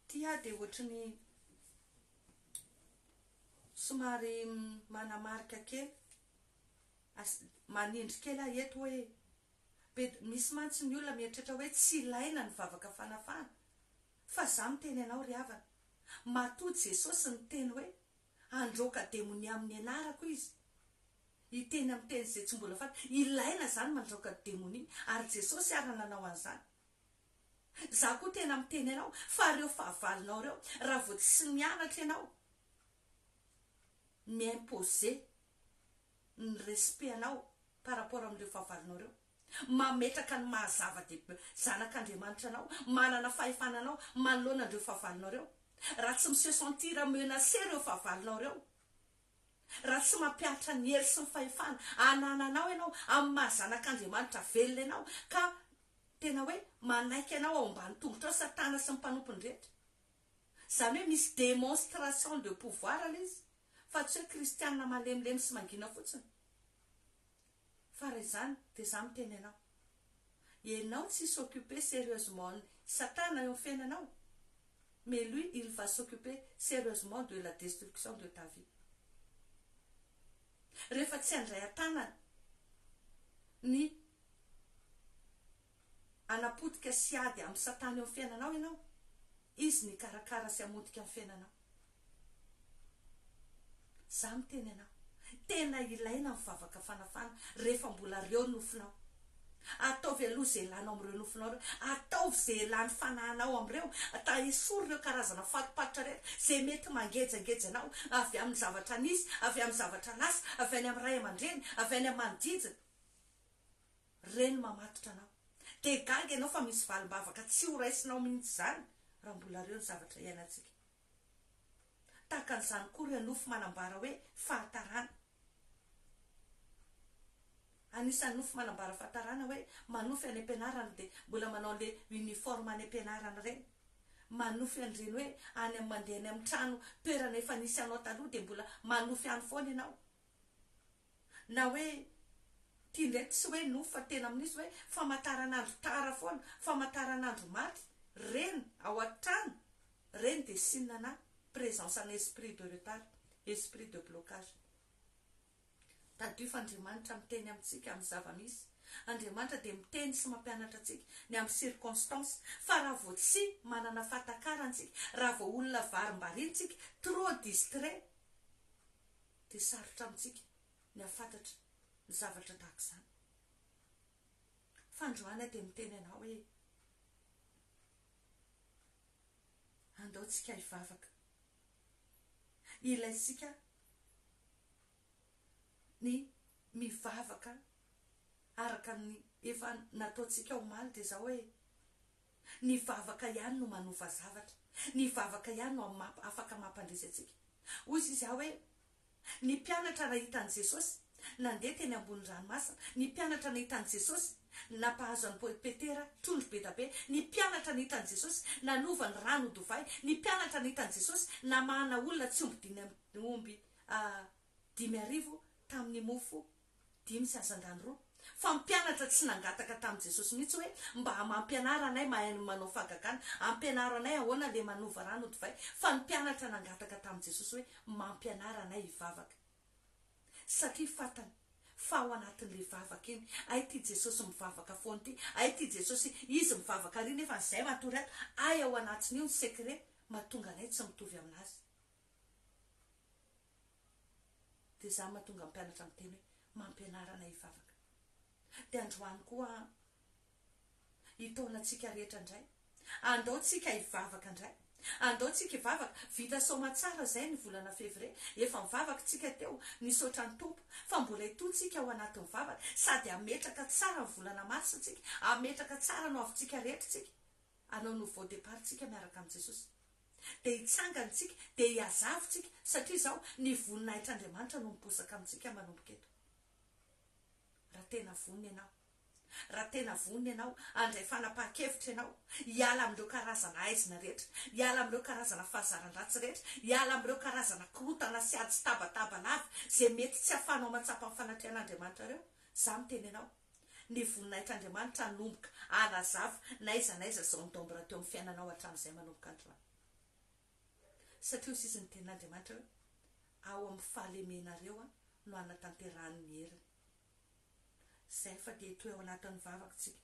Speaker 2: tia dia ohatrany somary manamarika kely, manindry kely aho eto hoe misy mantsy ny olona mieritreritra hoe tsy ilaina ny vavaka fanafana. Fa za miteny anao ry havana, matody Jesosy ny teny hoe androaka demonia amin'ny anarako izy. Iteny amin'ny teny izay tsy mbola fantatra, ilaina zany mandroaka demonia ary Jesosy ary nanao an'izany. Za koa tena miteny anao fa ireo fahavalinao ireo raha vao tsy mianatra ianao mi-imposer ny respect anao par rapport amin'ireo fahavalinao ireo, mametraka ny mahazava-dehibe zanak'Andriamanitra anao, manana fahefananao manoloana an'ireo fahavalinao ireo. Raha tsy se sentir menacé ireo fahavalinao ireo, raha tsy mampiatra ny hery sy ny fahefana anananao ianao amin'ny mahazanak'Andriamanitra velona ianao ka tena hoe manaiky ianao ao ambany tongotra ao satana sy ny mpanompony rehetra. Zany hoe misy démonstration de pouvoir izy fa tsy hoe kristianina malemilemy sy mangina fotsiny fa raha izany dia za miteny anao ianao tsy s'occuper sérieusement satana eo amin'ny fiainanao mais lui il va s'occuper sérieusement de la destruction de ta vie rehefa tsy andray atanana ny anapotika sy ady amin'ny satana eo amin'ny fiainanao ianao izy ny karakara sy amodika amin'ny fiainanao za miteny anao tena ilaina mivavaka fanafana rehefa mbola reo nofinao ataovy aloha zay lanao am'ireo nofinao reo ataovy zay lany fanahinao am'ireo ata esory reo karazana fatopatotra rehetra zay mety mangejangeja anao avy amin'ny zavatra nisy avy amin'ny zavatra lasa avy any amin'ny ray aman-dreny avy any amin'ny manodijina reny mamatotra anao de gaga ianao fa misy valim-bavaka tsy ho raisinao mihitsy zany raha mbola reo ny zavatra iainantsika tahaka an'izany koa reo nofo manambara hoe fahatarana anisan'ny nofo manambara fahatarana hoe manofy any am-pianarana dia mbola manao le uniforme any am-pianarana reny manofy an'ireny hoe any amin'ny mandeha any amin'ny trano toerana efa nisy anao taloha dia mbola manofy any foana ianao na hoe tia ndraiky tsy hoe nofo fa tena amin'izy hoe famataranandro tara foana famataranandro maty reny ao an-trano reny dia sinana présence en esprit de retard esprit de blocage tadio fa Andriamanitra miteny amintsika amin'ny zava-misy Andriamanitra dia miteny sy mampianatra antsika ny amin'ny circonstance fa raha vao tsy manana fahatakarana raha vao olona varim-barintsika trop distrait dia sarotra amintsika ny afantatra ny zavatra tahaka izany fandroana dia miteny anao hoe andaotsika hivavaka ilaysika ny mivavaka araka ny efa nataontsika omaly dia zao hoe ny vavaka ihany no manova zavatra ny vavaka ihany no afaka mampandresy atsika ozy izy hoe ny mpianatra nahitan'i Jesosy nandeha teny ambony ranomasina ny mpianatra nahitan'i Jesosy nampahazo any Petera trondro be da be ny mpianatra nahitan'i Jesosy nanova ny rano dovay ny mpianatra nahitan'i Jesosy namahana olona tsy omby 5,000 tamin'ny mofo 5 sy azan-drano 2 fa mpianatra tsy nangataka tamin'i Jesosy mihitsy hoe mba mampianara anay mahay manao fagagana ampianara anay ahoana le manova rano dovay fa ny mpianatra nangataka tamin'i Jesosy hoe mampianara anay hivavaka satria fatany fa ao anatin'le vavaka iny ay ty Jesosy mivavaka foana ty ay ty Jesosy izy mivavaka ry nefa zay matory ato ay ao anatin'io ny secret mahatonga anay tsy mitovy aminazy dia za mahatonga mpianatra miteny hoe mampianara anay hivavaka dia androany koa hitaonantsika rehetra indray andaotsika hivavaka indray andaotsika hivavaka vita soma tsara zay ny volana février efa mivavaka tsika teo nisaotra ny tompo fa mbola hitontsika ao anatin'ny mivavaka sady ametraka tsara ny volana marsa tsika ametraka tsara no avintsika rehetra tsika anao nouveau départ tsika miaraka amin'i Jesosy dia hitsangantsika dia hiazavitsika satria zao ny voninahitr'Andriamanitra no miposaka amintsika manomboka eto raha tena vonina ianao raha tena vonina ianao andray fanapahan-kevitra ianao hiala amin'ireo karazana aizina rehetra hiala amin'ireo karazana fahazaran-dratsy rehetra hiala amin'ireo karazana korotana sy ady sy tabataba lava zay mety tsy hafanao matsapa amin'ny fanatrian'Andriamanitra reo za miteny ianao ny voninahitr'Andriamanitra hanomboka anazava naiza zao midombora teo amin'ny fiainanao hatramin'izay manomboka androany satria hoy izy ny tenin'Andriamanitra hoe ao amin'ny fahalemenareo no anatanterahany ny heriny zay fa dia toy ao anatin'ny vavakantsika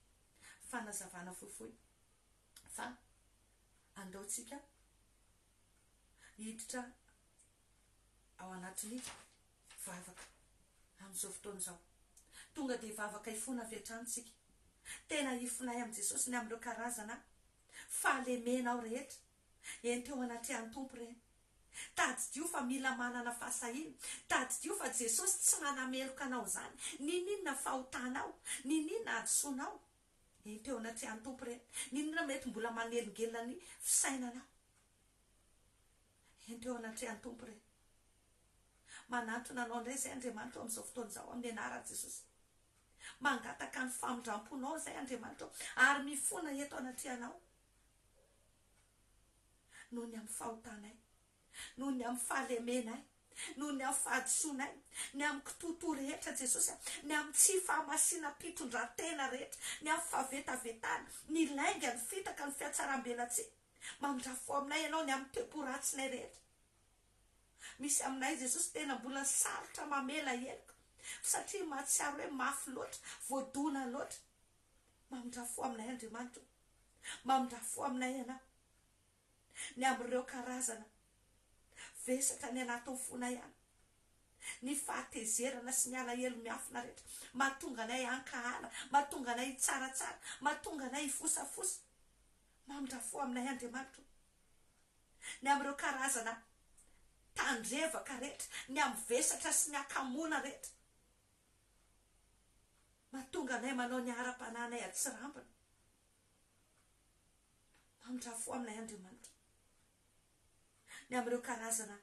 Speaker 2: fanazavana fohifohy fa andaotsika hiditra ao anatin'ny vavaka amin'izao fotoana izao tonga dia vavaka hifona avy hatramintsika tena hifonay amin'i Jesosy ny amin'ireo karazana fahalemenao rehetra eny teo anatrehan'ny tompo reny tadidio fa mila manana fahasahina tadidio fa Jesosy tsy manameloka anao zany ninona fahotanao ninona adosoanao eny teo anatrehan'ny tompo reny ninona mety mbola manelingelina ny fisainanao eny teo anatrehan'ny tompo reny manantona anao indray zay Andriamanitra amin'izao fotoana izao amin'ny anaran'i Jesosy mangataka ny famindramponao zay Andriamanitra ary mifona eto anatrehanao noho ny amin'ny fahotanay noho ny amin'ny fahalemenay noho ny amin'ny fahadisoanay, ny amin'ny kitoto rehetra Jesosy, ny amin'ny tsy fahamasina mpitondran-tena rehetra, ny amin'ny fahavetavetana, ny lainga, ny fitaka, ny fiatsaram-belatsia. Mamindrafo aminay ianao ny amin'ny toe-poratsinay rehetra. Misy aminay Jesosy tena mbola sarotra mamela helika satria mahatsiaro hoe mafy loatra, voadona loatra. Mamindrafo aminay Andriamanitra, mamindrafo aminay ianao ny amin'ireo karazana vesatra ny anatin'ny fona ihany, ny fahatezerana sy ny alahelo miafina rehetra, mahatonga anay ankahana, mahatonga anay tsaratsara, mahatonga anay fosafosa. Mamindrafo aminay Andriamanitra ny amin'ireo karazana tandrevaka rehetra, ny amin'ny vesatra sy ny akamona rehetra, mahatonga anay manao ny ara-pananay atsirambina. Mamindrafo aminay Andriamanitra ny amin'ireo karazana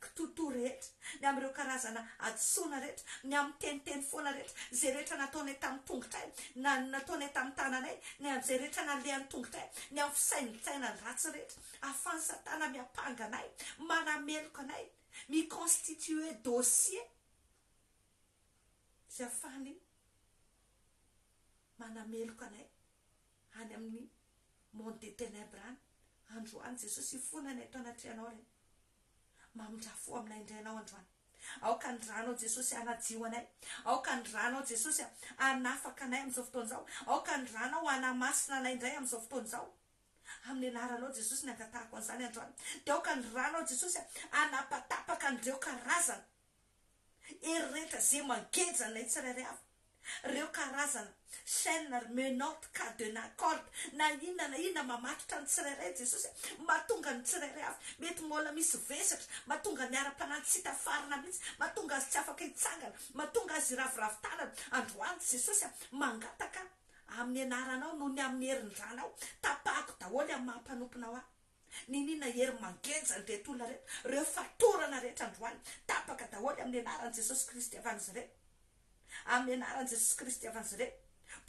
Speaker 2: kitoto rehetra, ny amin'ireo karazana adisoana rehetra, ny amin'ny teniteny foana rehetra, zay rehetra nataonay tamin'ny tongotray, nataonay tamin'ny tananay, ny amin'izay rehetra nalehan'ny tongotray, ny amin'ny fisainitsaina ny ratsy rehetra, ahafany Satana miapanga anay, manameloka anay, miconstituer dossier zay ahafany manameloka anay any amin'ny monde des ténèbres any. Androany Jesosy ifonanay tao anaty anao reny. Mamindrafo aminay indrainao androany. Aoka andranao Jesosy anadio anay, aoka andranao Jesosy anafaka anay amin'izao fotoan'izao, aoka andranao anamasina anay indray amin'izao fotoan'izao. Amin'ny anaranao Jesosy ny angatahako an'izany androany. Dia aoka andranao Jesosy anapatapaka an'ireo karazana ery rehetra zay mangeja anay tsirairay avy. Ireo karazana chaîne, menottes, cadenas, corde, na inona mamatotra ny tsirairay Jesosy, mahatonga ny tsirairay avy. Mety mbola misy vesatra, mahatonga ny ara-panahy tsy tafarina mihitsy, mahatonga azy tsy afaka hitsangana, mahatonga azy iraviravin-tanana. Androany Jesosy mangataka amin'ny anaranao noho ny amin'ny herin-dranao, tapahako daholo amin'ny mahampanomponao ahy. Ninina hery mangenja ny rehetra olona rehetra, ireo fatorana rehetra androany, tapaka daholo amin'ny anaran'i Jesosy Kristy avy an'izareo. Amin'ny anaran'i Jesosy Kristy avy an'izareo,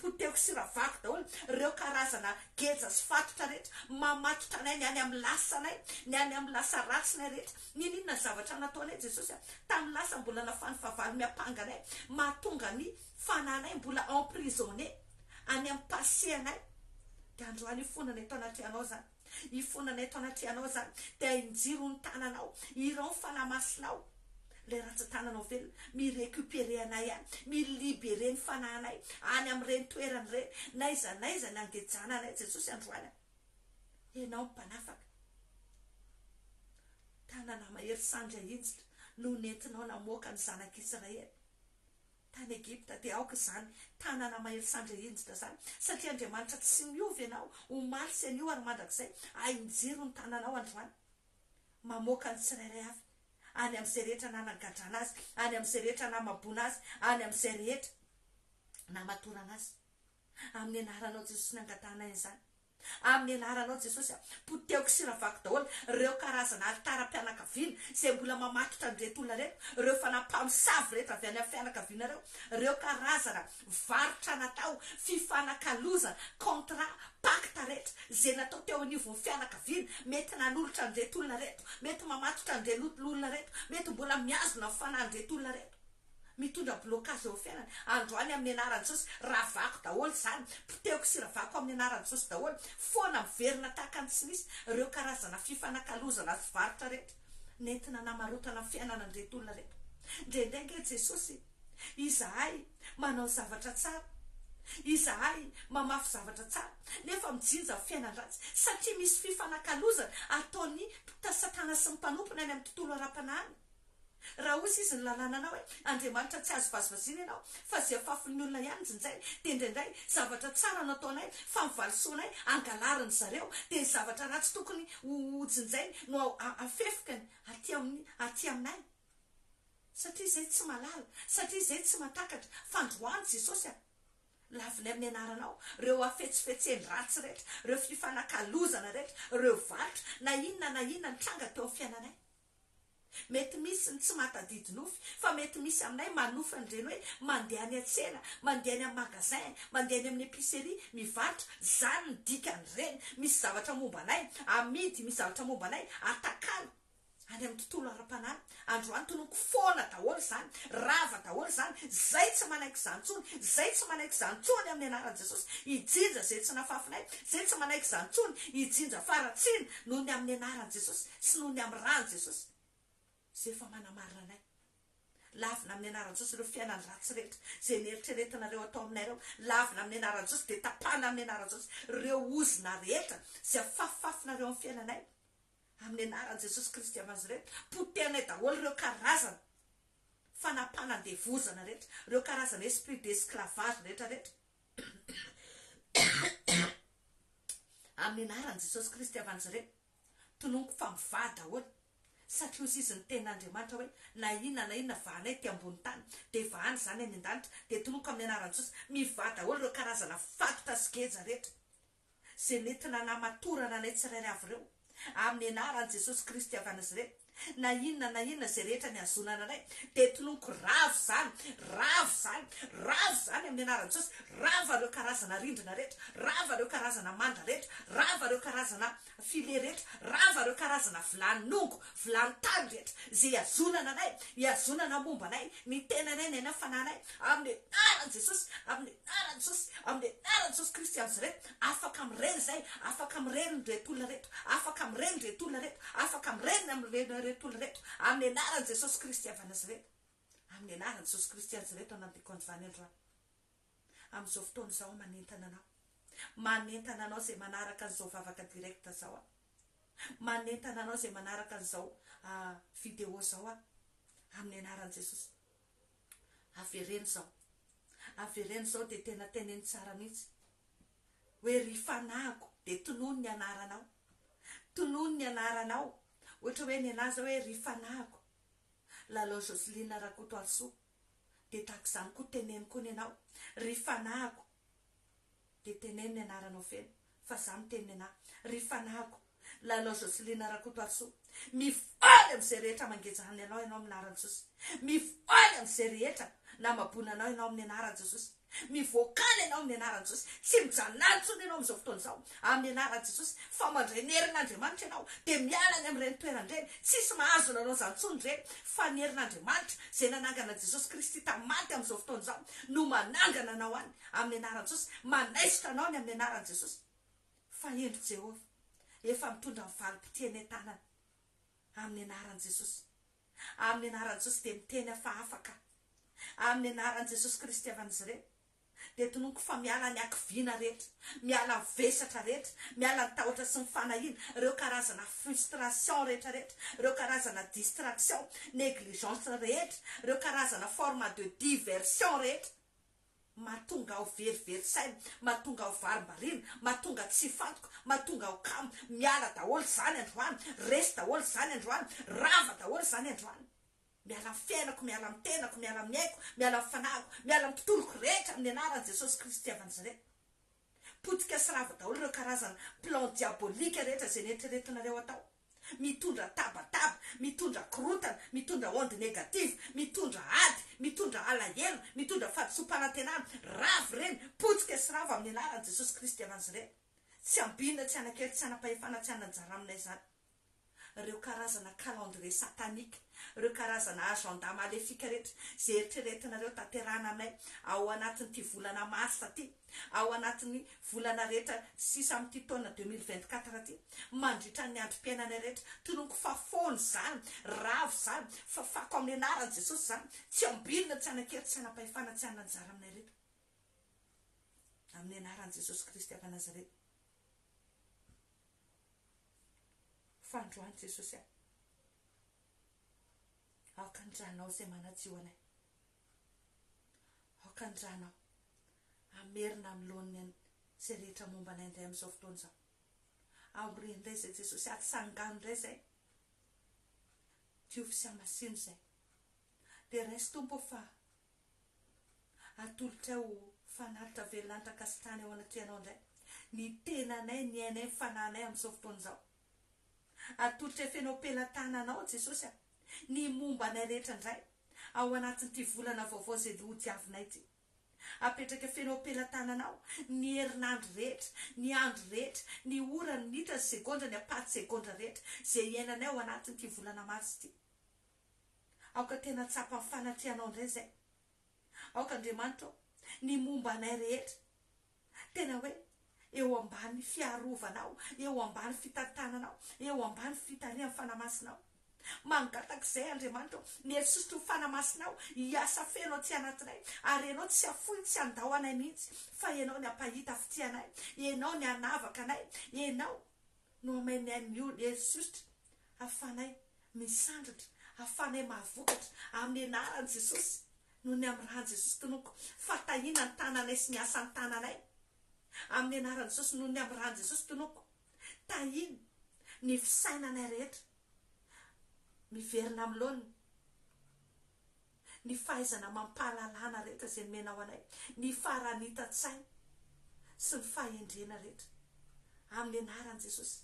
Speaker 2: poteko sy ravako daholo ireo karazana geja sy fatotra rehetra, mamatotra anay ny any amin'ny lasanay, ny any amin'ny lasa ratsinay rehetra. Ninona zavatra nataonay Jesosy tamin'ny lasa mbola nafany favalo miapanga anay, mahatonga ny fananay mbola emprisonné any amin'ny passé anay. Dia androany ifonanay tao anaty anao zany, ifonanay tao anaty anao zany, dia injiro ny tananao, irao ny fanamasinao le ratsan-tananao velona, mirécupérer anay any, milibérer ny fanahinay any amin'ireny toerany ireny, naiza ny angejana anay Jesosy androany. Ianao mpanafaka, tanana mahery sandry ahitsitra no nentinao namoaka ny zanak'Israely tany Egypta. Dia aoka izany tanana mahery sandry ahitsitra zany, satria Andriamanitra tsy miovy ianao, omaly sy anio ary mandrakizay, ainjiro ny tananao androany, mamoaka ny tsirairay avy any amin'izay rehetra nanagadrana azy, any amin'izay rehetra namabona azy, any amin'izay rehetra namatorana azy. Amin'ny anaranao Jesosy ny angatanay izany, amin'ny anaranao Jesosy poteko sy ravako daholo ireo karazana alitaram-pianakaviana izay mbola mamatotra ny rehetra olona rehetra, ireo fanampamosavy rehetra avy any amin'ny fianakaviana ireo karazana varotra natao, fifanakalozana, contrat, pacte rehetra zay natao teo anivon'ny fianakaviana, mety nanolotra ny rehetra olona rehetra, mety mamatotra ny rehetra olona rehetra, mety mbola miazona fanahy ny rehetra olona rehetra, mitondra blocage eo fiainana. Androany amin'ny anaran'i Jesosy ravako daholo zany, poteko sy ravako amin'ny anaran'i Jesosy daholo, foana miverina tahaka ny tsy misy ireo karazana fifanakalozana sy varotra rehetra nentina namarotana fiainana ny rehetra olona rehetra. Ndraindray Jesosy, izahay manao zavatra tsara, izahay mamafy zavatra tsara, nefa mijinja fiainan-dratsy satria misy fifanakalozana ataony Satana sy ny mpanompona any amin'ny tontolo ara-panahiny. Raha ozy izy ny lalànanao hoe Andriamanitra tsy azo vazivazina ianao, fa zay afafon'ny olona ihany jinjay, dia indraindray zavatra tsara nataonay fa mivalisoanay angalariny zareo, dia ny zavatra ratsy tokony ho jinjay no afefikany aty aminay. Satria izay tsy malala, satria izay tsy matakatra, fandroany Jesosy laviny amin'ny anaranao ireo afetsifetseny ratsy rehetra, ireo fifanakalozana rehetra, ireo varotra, na inona ny tranga teo amin'ny fiainanay. Mety misy ny tsy matadidy nofy, fa mety misy aminay manofy an'ireny hoe mandeha any an-tsena, mandeha any amin'ny magasin, mandeha any amin'ny épicerie mivarotra, zany ny dikan'ireny. Misy zavatra momba anay amidy, misy zavatra momba anay atakalo, any amin'ny tontolo ara-panany androany tononoko foana daholo zany rava daholo zany zay tsy manaiky zantsony zay tsy manaiky zantsony amin'ny anaran' jesosy ijinja zay tsy nafafinay zay tsy manaiky zantsony ijinja faratsiny noho ny amin'ny anaran' jesosy sy noho ny amin'ny ran' jesosy zay efa manamarina anay lavina amin'ny anaran' jesosy ireo fiainany ratsy rehetra zay nieritreretinareo atao aminay reo lavina amin'ny anaran' jesosy de tapana amin'ny anaran' jesosy reo ozina rehetra zay afafifafinareo amin'ny fiainanay amin'ny anaran' jesosy kristy av nazareto potenay daholo reo karazana fanapanandevozana rehetra reo karazana esprit d'esclavage rehetrarehetra amin'ny anaran' jesosy kristy av nazareto tononoko fa mivady daholo satria osy izy ny ten'andriamanitra hoe na inona vahanay ty ambony tany de vahany zany any an-danitra de tononoko amin'ny anaran' jesosy mivady daholo reo karazana fatotra sy geja rehetra zay nentina namatorana anay tsirairay avy reo amin'ny anaran' jesosy kristy av nazareto na inona zay rehetra ny azonana anay de tononoko ravo zany amin'ny anaran' jesosy rava reo karazana rindrina rehetra rava reo karazana manda rehetra rava reo karazana file rehetra rava reo karazana vilany nongo vilany tany rehetra zay azonana anay iazonana momba anay ny tenanay ny anafananay amin'ny anaran' jesosy amin'ny anaran' jesosy amin'ny anaran' jesosy kristy av nazareto afaka mireny zay afaka mireny retolona rehetra afaka mireny retolona rehetra afaka mireny amin'ny retolona rehetra amin'ny anaran' jesosy kristy av nazareto amin'ny anaran' jesosy kristy av nazareto anandiko an'izany androany amin'izao fotoana zao manentana anao zay manaraka an'izao vavaka direkta zao manentana anao zay manaraka an'izao vidéo zao amin'ny anaran' jesosy avereny zao de tena teneny tsara mihitsy hoe ry fanahiko de tonono ny anaranao ohatra hoe ny anazy hoe ry fanahiko lalao Joseline Rakoto Also de tahaka zany koa teneny koa ny anao ry fanahiko de teneny ny anaranao feno fa za miteny ana ry fanahiko lalao Joseline Rakoto Also mifaly am'izay rehetra mangejany anao ianao amin'ny anaran' jesosy mifaly am'izay rehetra na mabona anao ianao amin'ny anaran' jesosy mivoakaly ianao amin'ny anaran' jesosy tsy mijanany tsony ianao am'izao fotoana zao amin'ny anaran' jesosy fa mandray ny herin'andriamanitra ianao de mialany amin'ireny toeran-dreny tsisy mahazona anao zantsony reny fa ny herin'andriamanitra zay nanangana jesosy kristy tamaty am'izao fotoana zao no manangana anao any amin'ny anaran' jesosy manaisitra anao ny amin'ny anaran' jesosy fa endry Jehova efa mitondra mivalim-potiany tanana amin'ny anaran' jesosy amin'ny anaran' jesosy de miteny afa afaka amin'ny anaran' jesosy kristy av nazareto de tononoko fa miala ny akiviana rehetra miala vesatra rehetra miala ny tahotra sy ny fanahina reo karazana frustration rehetrarehetra reo karazana distraction négligence rehetra reo karazana forme de diversion rehetra mahatonga ao verivery-saina mahatonga ao varim-barina mahatonga tsy fantoko mahatonga ao kamo miala daholo zany androany resy daholo zany androany rava daholo zany androany miala fiainako miala mitenako miala miaiko miala mifanahiko miala mitontoloko rehetra amin'ny anaran' jesosy kristy av nazareto potika sy rava daholo reo karazana plan diabolika rehetra zay neritreretinareo atao mitondra tabataba mitondra korotana mitondra onde négative mitondra ady mitondra alahelo mitondra fahadisom-panantenana rava reny potika sy rava amin'ny anaran' jesosy kristy av nazareto tsy ambinina tsy anakely tsy anapahefana tsy ananjara aminay zany reo karazana calendrier satanika reo karazana agenda maléfique rehetra zay eritreretinareo tanterana anay ao anatin'ity volana marsa ty ao anatin'ny volana rehetra sisa am'ty taona 2024 ty mandritra ny androm-piainanay rehetra tononoko fa fony zany ravo zany fa fako amin'ny anaran' jesosy zany tsy ambinina tsy anakely tsy anapahefana tsy ananjara aminay rehetra amin'ny anaran' jesosy kristy av nazareto fandroany jesosy aokandranao zay manajio anay aokandranao amerina am'lohany zay rehetra momba anay indray am'izao fotoana zao aorenydray zay jesosy atsangano ndray zay tiovy sy amasino zay de raisy tompo fa atolotrao fanaritra velanitra kasitrany ao anatrianao ndray ny tenanay ny ainay fananay am'izao fotoana zao atolotra efenao pelatananao jesosy ny momba anay rehetra ndray ao anatin'ity volana vaovao zay lodiavinay ty apetraka fenao pelantananao ny herinandro rehetra ny andro rehetra ny ora ny minitra ny segondra ny apaty segondra rehetra zay iainanay ao anatin'ity volana marsy ity aoka tena tsapa ny fanatrianao indray zay aoka andriamanitra ny momba anay rehetra tena hoe eo ambany fiarovanao eo ambany fitantananao eo ambany fitarian'ny fanamasinao mangatak'izay andriamanitra ny herisosto fanamasinao hiasa fenao tsy anatinay ary ianao tsy afoy tsy andao anay mihitsy fa ianao ny ampahita fitianay ianao ny anavaka anay ianao no amainay mio herisosto afanay misandratra afanay mahavokatra amin'ny anaran'i Jesosy no ny amin'ny rahan'i Jesosy tonoko fatahina ny tananay sy ny asan'ny tananay amin'ny anaran'i Jesosy no ny amin'ny rahan'i Jesosy tonoko tahina ny fisainanay rehetra miverina amin'lony ny fahaizana mampahalalana rehetra zay menao anay ny faranita-tsaina sy ny fahendrena rehetra amin'ny anaran'i Jesosy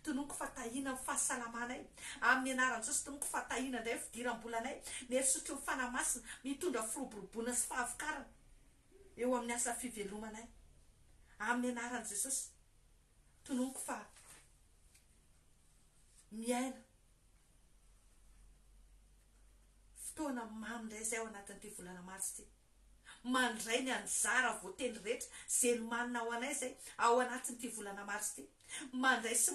Speaker 2: tonoko fatahina ny fahasalamanay amin'ny anaran'i Jesosy tonoko fatahina indray fidiram-bolanay ny herisotro ny fanamasina mitondra firoboroboana sy fahavokarana eo amin'ny asa fivelomanay amin'ny anaran'i Jesosy tonoko fa miaina fotoana mamindray zay ao anatin'ity volana marsy ity mandray ny anjara voateny rehetra zay ny manina ao anay zay ao anatin'ity volana marsy ity mandray sy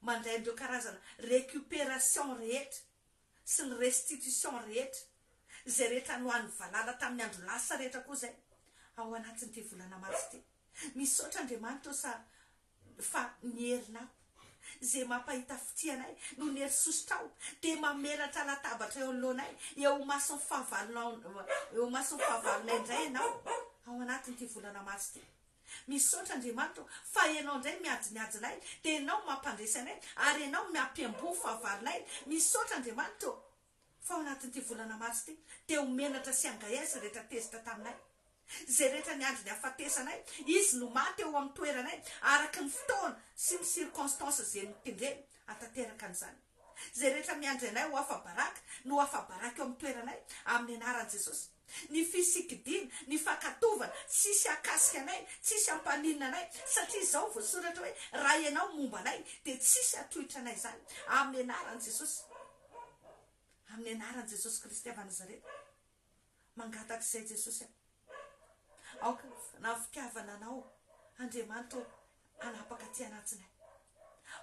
Speaker 2: mandray ndreo karazana récupération rehetra sy ny restitution rehetra zay rehetra no an'ny valala tamin'ny andro lasa rehetra koa zay ao anatin'ity volana marsy ity misaotra andriamanitra sa fa nyherinao zay mampahita fitianay no ny herisostrao de mamelatra latabatra eo anoloanay eo masony fahavalonay indray ianao ao anatin'ity volana marsy ity misaotra andriamanitra fa ianao indray miadimiadinay de ianao mampandresanay ary ianao miampiambo fahavalonay misaotra andriamanitra fa ao anatin'ity volana marsy ity de homenatra sy angaiazy rehetra tezitra taminay zay rehetra ny andro ny hafatesanay izy no maty eo amin'ny toeranay araka ny fotoana sy ny circonstance zay notendreny atateraka an'izany zay rehetra miandry anay ho afa-baraka no afa-baraka eo amin'ny toeranay amin'ny anaran'i Jesosy ny fisikidina ny fakatovana tsisy akasika anay tsisy ampaninina anay satria izao voasoratra hoe raha ianao momba anay de tsisy atohitra anay zany amin'ny anaran'i Jesosy amin'ny anaran'i Jesosy Kristy avy Nazareta mangatak'izay Jesosy aoka na fitiavana anao andriamanitra anapaka ty anatinay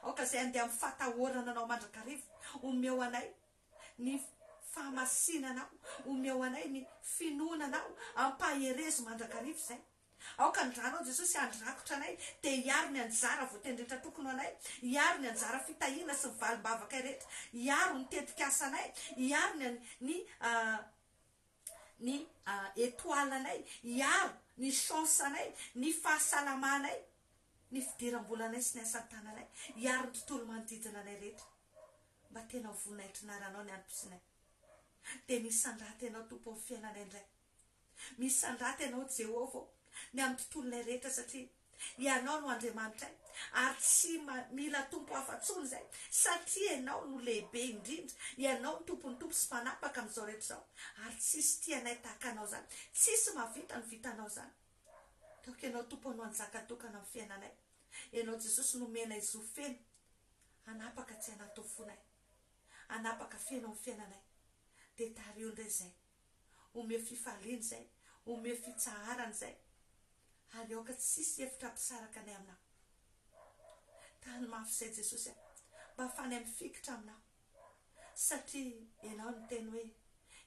Speaker 2: aoka zay andeha amin'ny fatahorana anao mandrakarivo omeo anay ny fahamasinanao omeo anay ny finonanao ampaherezo mandrakarivo zay aoka andranao Jesosy andrakotra anay de hiaro ny anjara voatendretra tokony anay hiaro ny anjara fitahina sy ny valimbavaka rehetra hiaro ny tetikasa anay hiaro ny étoilenay hiaro ny chance anay ny fahasalamanay ny fidiram-bolanay sy ny asan-tananay hiaro ny tontolo manodidina anay rehetra mba tena voninahitrinaryanao ny antom-pisinay de misandraty ianao tompo amin'ny fiainanay indray misandraty ianao Jehovah ny amin'ny tontolonay rehetra satria ianao no andriamanitray ary tsy mila tompo afa-tsony zay satria ianao no lehibe indrindra ianao ny tompony tompo sy manapaka amin'izao rehetra zao ary tsisy tianay tahaka anao zany tsisy mavita ny vitanao zany taoka ianao tompo no anjaka-tokana amin'ny fiainanay ianao Jesosy no mena izo feno anapaka tsy anato fonay anapaka feno amin'ny fiainanay de tario indray zay omeo fifaliany zay omeo fitsaharany zay ary aoka tsisy hevitra ampisaraka anay aminao tany mafy zay Jesosy mba afany amin'ny fikitra aminao satria ianao ny teny hoe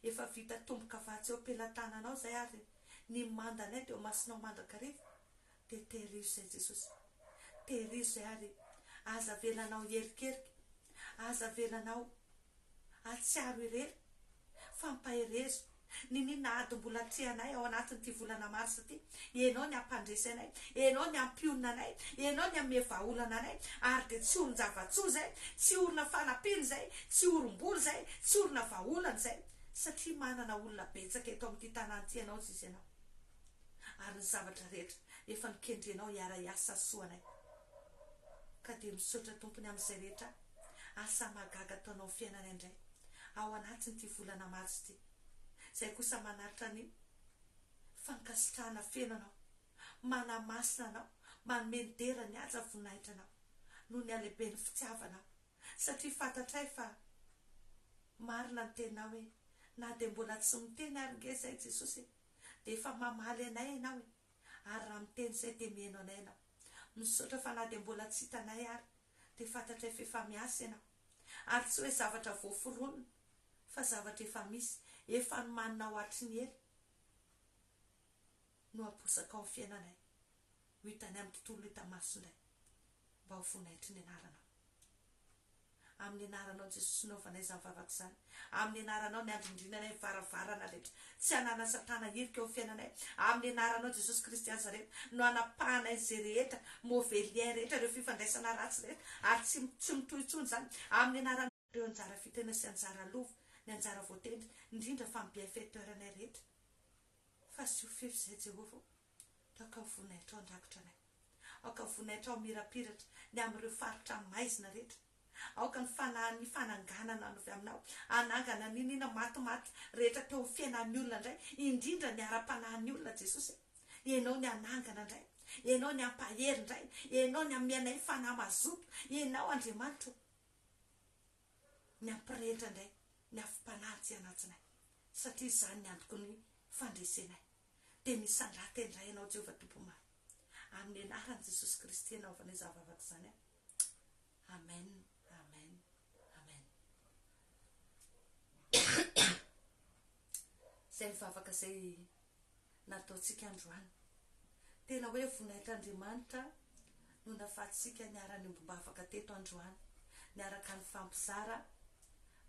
Speaker 2: efa vita tomboka vatsy eo pelantananao zay ary ny mandanay de masinao mandrakarivo de tehirizo zay Jesosy tehirizo zay ary aza velanao herikeriky aza velanao atsiaro irery fampaherezo ninina ady mbola trianay ao anatin'ity volana marsy ity ianao ny ampandresanay ianao ny ampionina anay ianao ny amevaolana anay ary de tsy oron-javatsoa zay tsy orona fanapiny zay tsy orom-boly zay tsy orona vaolana zay satria manana olona betsaka eto amin'ity tanàn'ity ianao izy ianao ary ny zavatra rehetra efa nikendrenao hiara-iasa soanay ka de misaotra tompony amin'izay rehetra asa magaga ataonao fiainana indray ao anatin'ity volana marsy ity zay kosa manaritra ny fankasitrahana fiainanao, manamasina anao, manomedera ny aza voninahitra anao noho ny alehibe ny fitiavanao, satria fantatray fa marina ny teninao hoe na dia mbola tsy miteny ary nge zay Jesosy dia efa mamaly anay ianao ary raha miteny izay dia miheno anay ianao. Misaotra fa na dia mbola tsy hitanay ary dia fantatray fa efa miasa ianao, ary tsy hoe zavatra voaforonina fa zavatra efa misy, efa nomanina ao hatry ny hery no aposaka ao amin'ny fiainanay ho hitany amin'ny tontolo hita maso indray, mba ho voninahitry ny anaranao. Amin'ny anaranao Jesosy naovanay izany vavaka izany, amin'ny anaranao ny andrindrinanay varavarana rehetra tsy hananasa tana hirika eo fiainanay, amin'ny anaranao Jesosy Kristy Nazareta no anapahanay izay rehetra mauvais rehetra, ireo fifandraisana ratsy rehetra, ary tsy mitohitsony izany amin'ny anaranao. Ireo anjara fitena sy anjara lova, ny anjara voatendry, indrindra fa ny bienfaiteur-nay rehetra, fa sy ho fefy izay Jehovah, aoka voninahitra ao an-drakitra anay, aoka voninahitra ao mirapiratra ny amin'ireo faritra maizina rehetra, aoka ny fananganana avy aminao, anangana ninina matimaty rehetra teo amin'ny fiainan'ny olona indray, indrindra ny ara-panahin'ny olona Jesosy, ianao ny anangana indray, ianao ny ampahery indray, ianao ny amianay fanahy mazoto, ianao Andriamanitra ny ampirehitra indray, ny afi-panahy tsy anatinay, satria izany ny antoko ny fandresenay, dia misandrata indray ianao Jehovah Tompo-maro, amin'ny anaran'i Jesosy Kristy anaovanay zavavaka izany. Amen, amen, amen. Izay mivavaka izay nataontsika androany, tena hoe voninahitran'Andriamanitra no nahafahantsika niara-ny mbavaka teto androany, niaraka ny fampizara.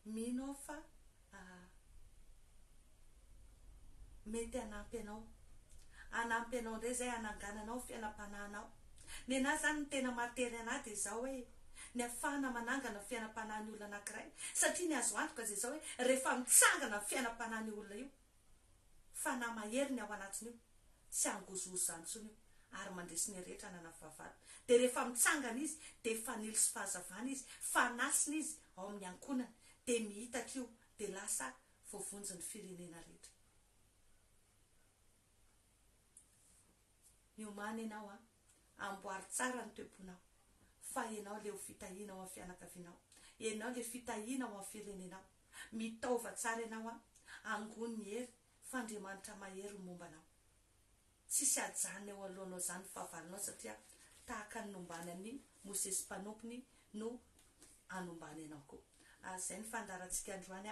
Speaker 2: Mino aho fa mety hanampy anao indray izay hanangananao fiainam-panahinao. Ny anahy izany ny tena matery anahy dia izao hoe ny ahafahana manangana fiainam-panahin'ny olona anankiray, satria ny azo antoka izay izao hoe rehefa mitsangana fiainam-panahin'ny olona io, fanahy mahery ny ao anatiny io, tsy angozozo izany intsony io, ary mandresy ny rehetra nanafavana. Dia rehefa mitsangana izy dia fanilo sy fahazavana izy, fanasina izy ao amin'ny ankonany, dia mihitatra io dia lasa voavonjy ny firenena rehetra. Miomana ianao amboary tsara ny toeponao, fa ianao le ho fitahiana ao amin'ny fianakavinao, ianao le fitahiana ao amin'ny firenenao, mitaova tsara ianao angony ny hery fa Andriamanitra mahery mombanao, tsisy ajanona eo alohanao izany fahavalonao, satria tahaka ny nombany amin'ny Mosesy mpanompiny no anombany ianao koa. Izay ny fandarantsika androany,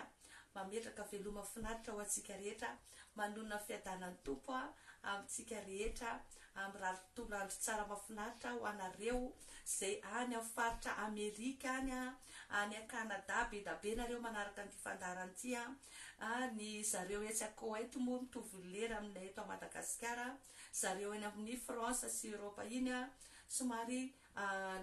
Speaker 2: mametraka veloma finaritra ho antsika rehetra, manonona fiadanan'ny Tompo amintsika rehetra, amin'ny raha tontolo andro tsara mahafinaritra ho anareo izay any amin'ny faritra Amerika any a Kanada, be da be nareo manaraka ny fandaranty, ny zareo etsy Koweït moa mitovy lera aminay eto a Madagasikara, zareo eny amin'ny France sy Europa iny somary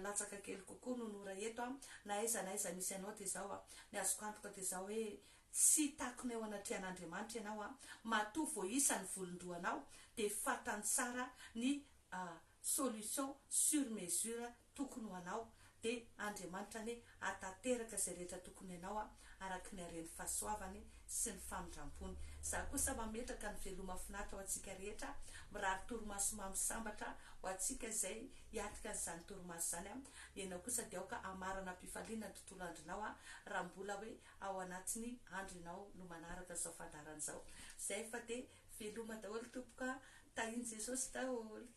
Speaker 2: latsaka kely kokoa no nora eto, na aiza misy anao dia izao ny azoko antoka dia izao hoe tsy takona eo anatrehan'Andriamanitra ianao, matoa voaisa ny volondohanao dia fatany tsara ny solution sur mesure tokony ho anao, dia Andriamanitra ny atateraka izay rehetra tokony ianao araka ny hareny fahasoavany sy ny famindrampony. Za kosa mametraka ny veloma finaritra ho antsika rehetra, mirary torimaso mamosambatra ho antsika izay hiatrika n'izany torimaso izany, ianao kosa dia aoka amarana am-pifaliana ny tontolo andronao raha mbola hoe ao anatiny andronao no manaraka izao fandaran'izao. Izay fa dia veloma daholo tompoka, tahiny Jesosy daholo.